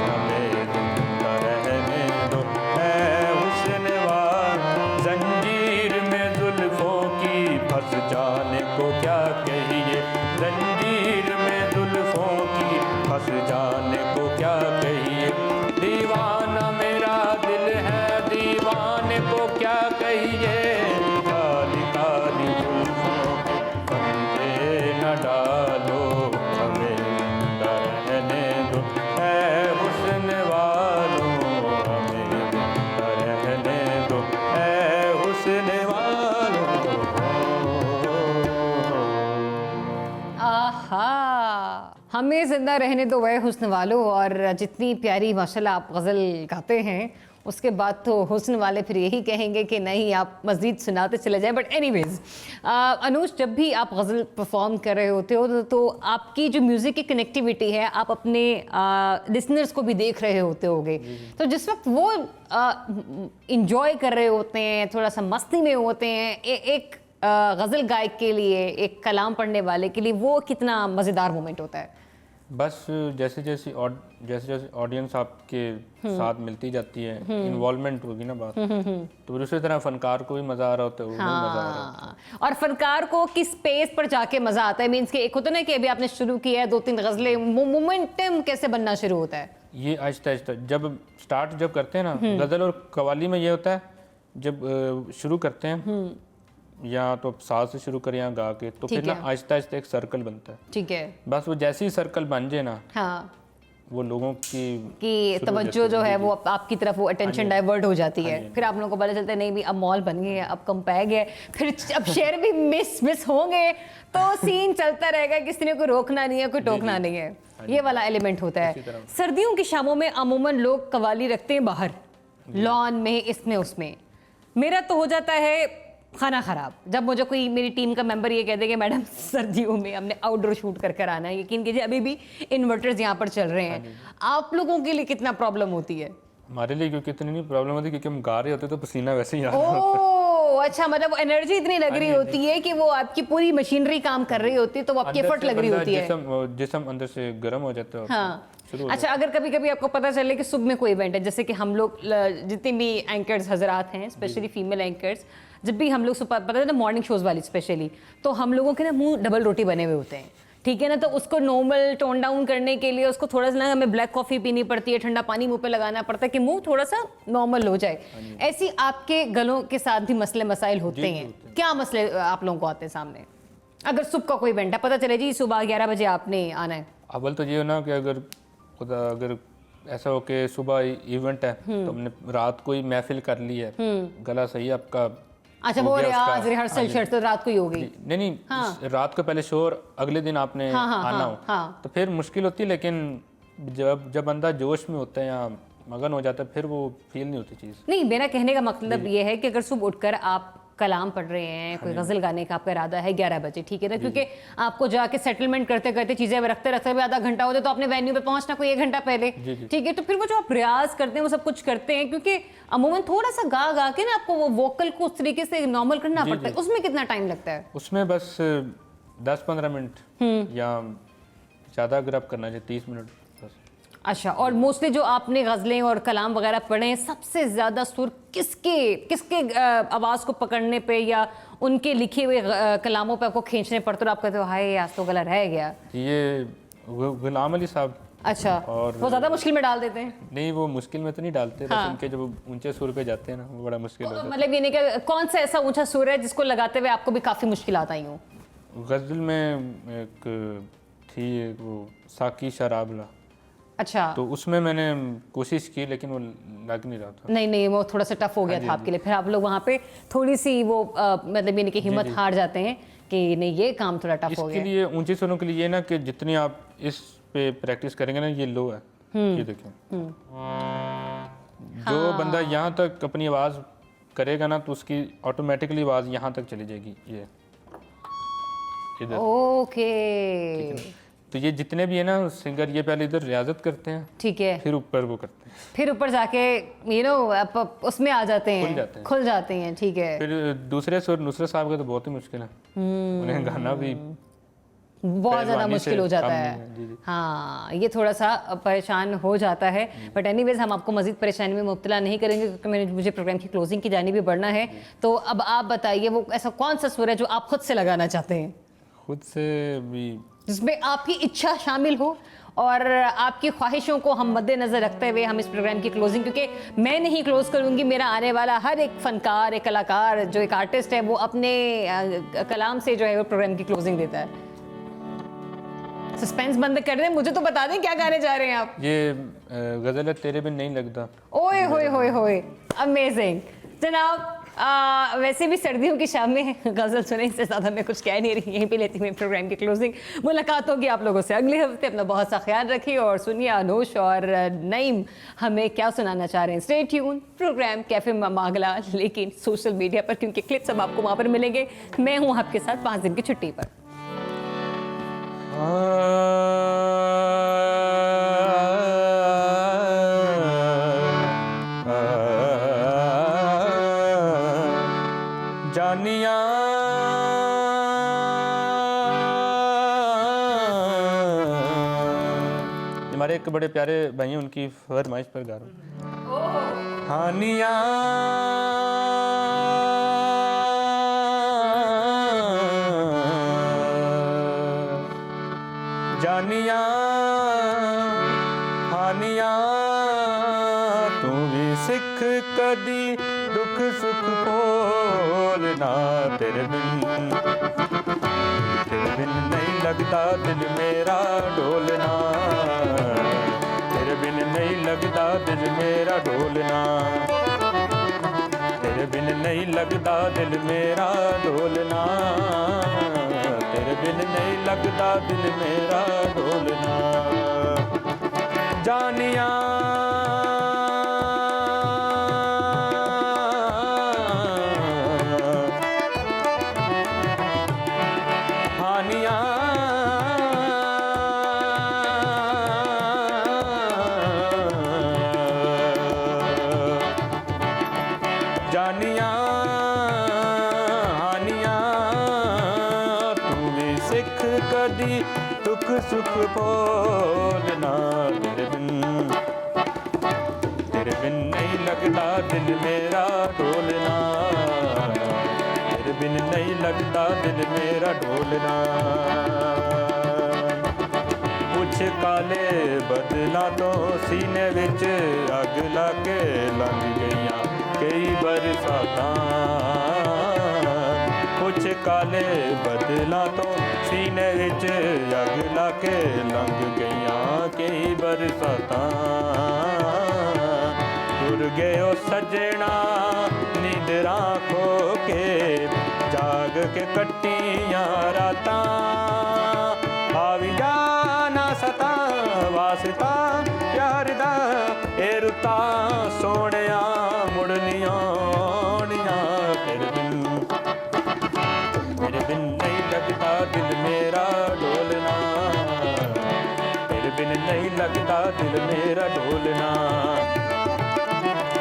हमें जिंदा रहने दो ऐ हुस्न वालों, जंजीर में जुल्फों की फंस जाने को क्या कहिए, जंजीर में जुल्फों की फंस जाने को क्या कहिए, दीवाना मेरा दिल है दीवाने को क्या कहिए, काली काली जुल्फों के फंदे न डालो, हमें जिंदा रहने दो ऐ हुस्न वालों, हमें जिंदा रहने दो ऐ हुस्न वालों। आहा, हमें जिंदा रहने दो वह हुस्न वालों। और जितनी प्यारी माशाल्लाह आप गज़ल गाते हैं, उसके बाद तो हुस्न वाले फिर यही कहेंगे कि नहीं आप मज़ीद सुनाते चले जाएं। बट एनीवेज अनुज, जब भी आप गज़ल परफॉर्म कर रहे होते हो तो आपकी जो म्यूज़िक की कनेक्टिविटी है, आप अपने लिसनर्स को भी देख रहे होते होगे, तो जिस वक्त वो इंजॉय कर रहे होते हैं, थोड़ा सा मस्ती में होते हैं, एक गज़ल गायक के लिए, एक कलाम पढ़ने वाले के लिए वो कितना मज़ेदार मोमेंट होता है? बस जैसे जैसे ऑडियंस आपके साथ मिलती जाती है, इन्वॉल्वमेंट होगी ना बात, तो फिर उसी तरह फनकार को भी मजा आ रहा होता है, वो भी मजा आ रहा होता है। और फनकार को किस स्पेस पर जाके मजा आता है? मीन्स कि एक होता है ना कि अभी आपने शुरू किया है 2-3 गज़लें, मोमेंटम कैसे बनना शुरू होता है? ये आहिस्ता आहिस्ता जब करते हैं ना, गज़ल और कवाली में ये होता है, जब शुरू करते हैं या तो साज से शुरू करें या गा के, तो फिर ना आहिस्ता आहिस्ता एक सर्कल बनता है। ठीक है। बस वो जैसे ही सर्कल बन जाए ना, हाँ, वो लोगों की तवज्जो जो है वो आपकी तरफ, वो अटेंशन डाइवर्ट हो जाती है। फिर आप लोगों को पता चलता है नहीं भी अब मॉल बन गए हैं, अब कंपाए गए, फिर अब शेर भी मिस होंगे, तो सीन चलता रहेगा, किसी ने कोई रोकना नहीं है, कोई टोकना नहीं है। ये वाला एलिमेंट होता है। सर्दियों की शामों में अमूमन लोग कवाली रखते हैं बाहर, लॉन में, इसमें उसमें। मेरा तो हो जाता है खाना ख़राब जब मुझे कोई मेरी टीम का मेंबर ये कह दे कि मैडम सर्दियों में हमने आउटडोर शूट कर आना है। यकीन कीजिए अभी भी इन्वर्टर्स यहाँ पर चल रहे हैं। आप लोगों के लिए कितना प्रॉब्लम होती है? हमारे लिए क्योंकि इतनी नहीं प्रॉब्लम होती, क्योंकि हम गा रहे होते तो पसीना वैसे ही आ रहा होता है। ओह अच्छा, मतलब एनर्जी इतनी लग रही होती है कि वो आपकी पूरी मशीनरी काम कर रही होती है, तो वो आपकी एफर्ट लग रही होती है, जिसम अंदर से गर्म हो जाता है। हाँ। अच्छा, अगर कभी कभी आपको पता चले कि सुबह में कोई इवेंट है, जैसे कि हम लोग जितने भी एंकर्स हजरात हैं, स्पेशली फीमेल एंकर्स, जब भी हम लोग सुबह पता है ना मॉर्निंग शोज वाली स्पेशली, तो हम लोगों के ना मुंह डबल रोटी बने हुए होते हैं, ठीक है ना। तो उसको नॉर्मल टोन डाउन करने के लिए उसको थोड़ा सा ना हमें ब्लैक कॉफ़ी पीनी पड़ती है, ठंडा पानी मुंह पे लगाना पड़ता है कि मुंह थोड़ा सा नॉर्मल हो जाए। ऐसी आपके गलों के साथ भी मसले मसाइल होते हैं? क्या मसले आप लोगों को आते हैं सामने अगर सुबह का कोई इवेंट है, पता चले जी सुबह 11 बजे आपने आना है? अव्वल तो ये हो ना कि अगर ऐसा हो कि सुबह इवेंट है तो हमने रात को ही महफिल कर ली है, गला सही आपका। अच्छा, वो रिहर्सल शर्त तो रात को ही होगी? नहीं हाँ। रात को पहले शो और अगले दिन आपने आना हो तो फिर मुश्किल होती है, लेकिन जब बंदा जोश में होता है या मगन हो जाता है फिर वो फील नहीं होती चीज़। नहीं, मेरा कहने का मतलब ये है कि अगर सुबह उठकर आप कलाम पढ़ रहे हैं, कोई गज़ल गाने का आपका इरादा है 11 बजे, ठीक है ना, क्योंकि आपको जाके सेटलमेंट करते करते चीज़ें रखते रखते भी आधा घंटा होता है, तो आपने वेन्यू पे पहुंचना कोई 1 घंटा पहले, ठीक है। तो फिर वो जो आप प्रयास करते हैं वो सब कुछ करते हैं, क्योंकि अमूमन थोड़ा सा गा गा के ना आपको वो वोकल को उस तरीके से नॉर्मल करना पड़ता है, उसमें कितना टाइम लगता है? उसमें बस 10-15 मिनट या ज़्यादा अगर आप करना चाहिए 30 मिनट बस। अच्छा, और मोस्टली जो आपने गज़लें और कलाम वगैरह पढ़े हैं, सबसे ज़्यादा सुर किसके आवाज़ को पकड़ने पे या उनके लिखे हुए कलामों पे आपको खींचने पड़ते और आप कहते हो हाय आज तो गला रह गया? ये गुलाम अली साहब। अच्छा, और वो ज़्यादा मुश्किल में डाल देते हैं? नहीं, वो मुश्किल में तो नहीं डालते, बस उनके जब ऊंचे सुर पे जाते हैं ना वो बड़ा मुश्किल होता है। मतलब ये नहीं कि कौन सा ऐसा ऊंचा सुर है जिसको लगाते हुए आपको भी काफ़ी मुश्किलात आई हो? गज़ल में एक थी वो साकी शराबला, अच्छा, तो उसमें मैंने कोशिश की लेकिन वो लग नहीं रहा था। नहीं वो थोड़ा सा टफ हो गया था आपके लिए, फिर आप लोग वहाँ पे थोड़ी सी वो मतलब यानी कि हिम्मत हार जाते हैं कि नहीं ये काम थोड़ा टफ हो इसके गया। लिए ऊंचे सुरों के लिए ना कि जितनी आप इस पे प्रैक्टिस करेंगे ना, ये लो है, ये देखिए, जो बंदा यहाँ तक अपनी आवाज़ करेगा ना तो उसकी ऑटोमेटिकली आवाज़ यहाँ तक चली जाएगी, ये इधर। ओके, तो ये जितने भी है ना सिंगर, ये पहले इधर रियाजत करते हैं, ठीक है, फिर ऊपर वो करते हैं, फिर ऊपर जाके उसमें आ जाते हैं, खुल जाते हैं, ठीक है। फिर दूसरे सुर नुसरत साहब का तो बहुत ही मुश्किल है, उन्हें गाना भी बहुत ज़्यादा मुश्किल हो जाता है। जी। हाँ, ये थोड़ा सा परेशान हो जाता है, बट एनीवेज हम आपको मजीद परेशानी में मुब्तला नहीं करेंगे क्योंकि मुझे प्रोग्राम की क्लोजिंग की जानी भी बढ़ना है। तो अब आप बताइए वो ऐसा कौन सा सुर है जो आप खुद से लगाना चाहते हैं, खुद से भी, जिसमें आपकी इच्छा शामिल हो और आपकी ख्वाहिशों को हम मद्देनज़र रखते हुए हम इस प्रोग्राम की क्लोजिंग, क्योंकि मैं नहीं क्लोज करूंगी, मेरा आने वाला हर एक फनकार, एक कलाकार, जो एक आर्टिस्ट है वो अपने कलाम से जो है वो प्रोग्राम की क्लोजिंग देता है। सस्पेंस बंद कर दें, मुझे तो बता दें क्या गाने जा रहे हैं आप। ये गज़ल है तेरे बिन नहीं लगता। ओए होए होए होए, अमेजिंग जनाब। वैसे भी सर्दियों की शाम में गज़ल सुने, इससे ज़्यादा मैं कुछ कह नहीं रही, यहीं पे लेती हूँ प्रोग्राम की क्लोजिंग। मुलाकात होगी आप लोगों से अगले हफ्ते, अपना बहुत सा ख्याल रखिए और सुनिए अनूश और नईम हमें क्या सुनाना चाह रहे हैं। स्टे ट्यून, प्रोग्राम कैफे मागला, लेकिन सोशल मीडिया पर, क्योंकि क्लिप्स अब आपको वहाँ पर मिलेंगे। मैं हूँ आपके साथ 5 दिन की छुट्टी पर। जानिया हमारे एक बड़े प्यारे भाई हैं, उनकी फरमाइश पर गा रहा हूँ। हानिया जानिया हानिया तू भी सिख कदी दुख सुख बोलना, तेरे बिन नहीं लगता दिल मेरा डोलना, तेरे बिन नहीं लगता दिल मेरा डोलना, तेरे बिन नहीं लगता दिल मेरा डोलना, तेरे बिन नहीं लगता दिल मेरा डोलना। जानिया हानिया जानिया हानिया तू भी सिख कदी दुख सुख बोलना, तेरे बिन नहीं लगता दिल मेरा डोलना, तेरे बिन नहीं लगता दिल मेरा डोलना। कुछ काले बदला तो सीने विच अग ला के लंघ गईयां कई बरसातां, कुछ काले बदला तो सीने विच अग ला के लंघ गईयां कई बरसातां। तुर गए ओ सजना नींदरां खो के, जाग के कट्टियां रातां, आवी जाना सता वास्ता प्यार दा ए रुतां सोहणिया मुड़नियां आउणियां, तेरे बिन मेरा ढोलना,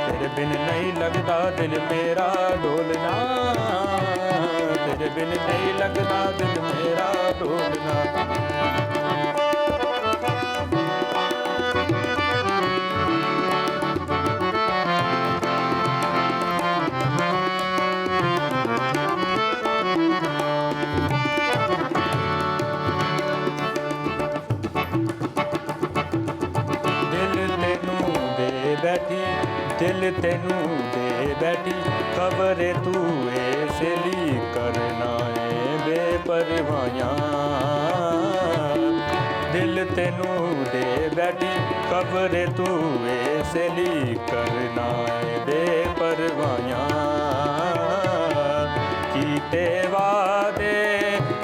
तेरे बिन नहीं लगता दिल मेरा ढोलना, तेरे बिन नहीं लगता दिल मेरा ढोलना। दिल तेनू दे बैठी खबर तू ऐसली करना है बेपरवाहियां, दिल तेनू दे बैठी खबर तू ऐसली करना है बेपरवाहियां, कीते वादे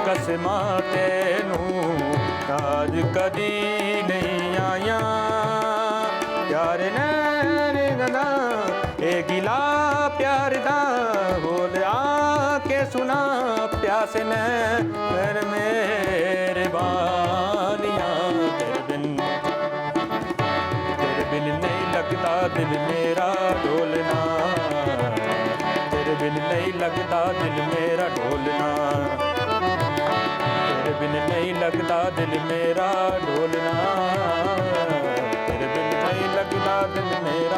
कसमां तेनू आज कदी नहीं आया, प्यार नैन गदा ए गिला प्यार दा बोल आके सुना प्यास नैन मेरे बानिया, तेरे बिन नहीं लगता दिल मेरा ढोलना, तेरे बिन नहीं लगता दिल मेरा ढोलना, तेरे बिन नहीं लगता दिल मेरा ढोलना, तेरे बिन नहीं लगता दिल मेरा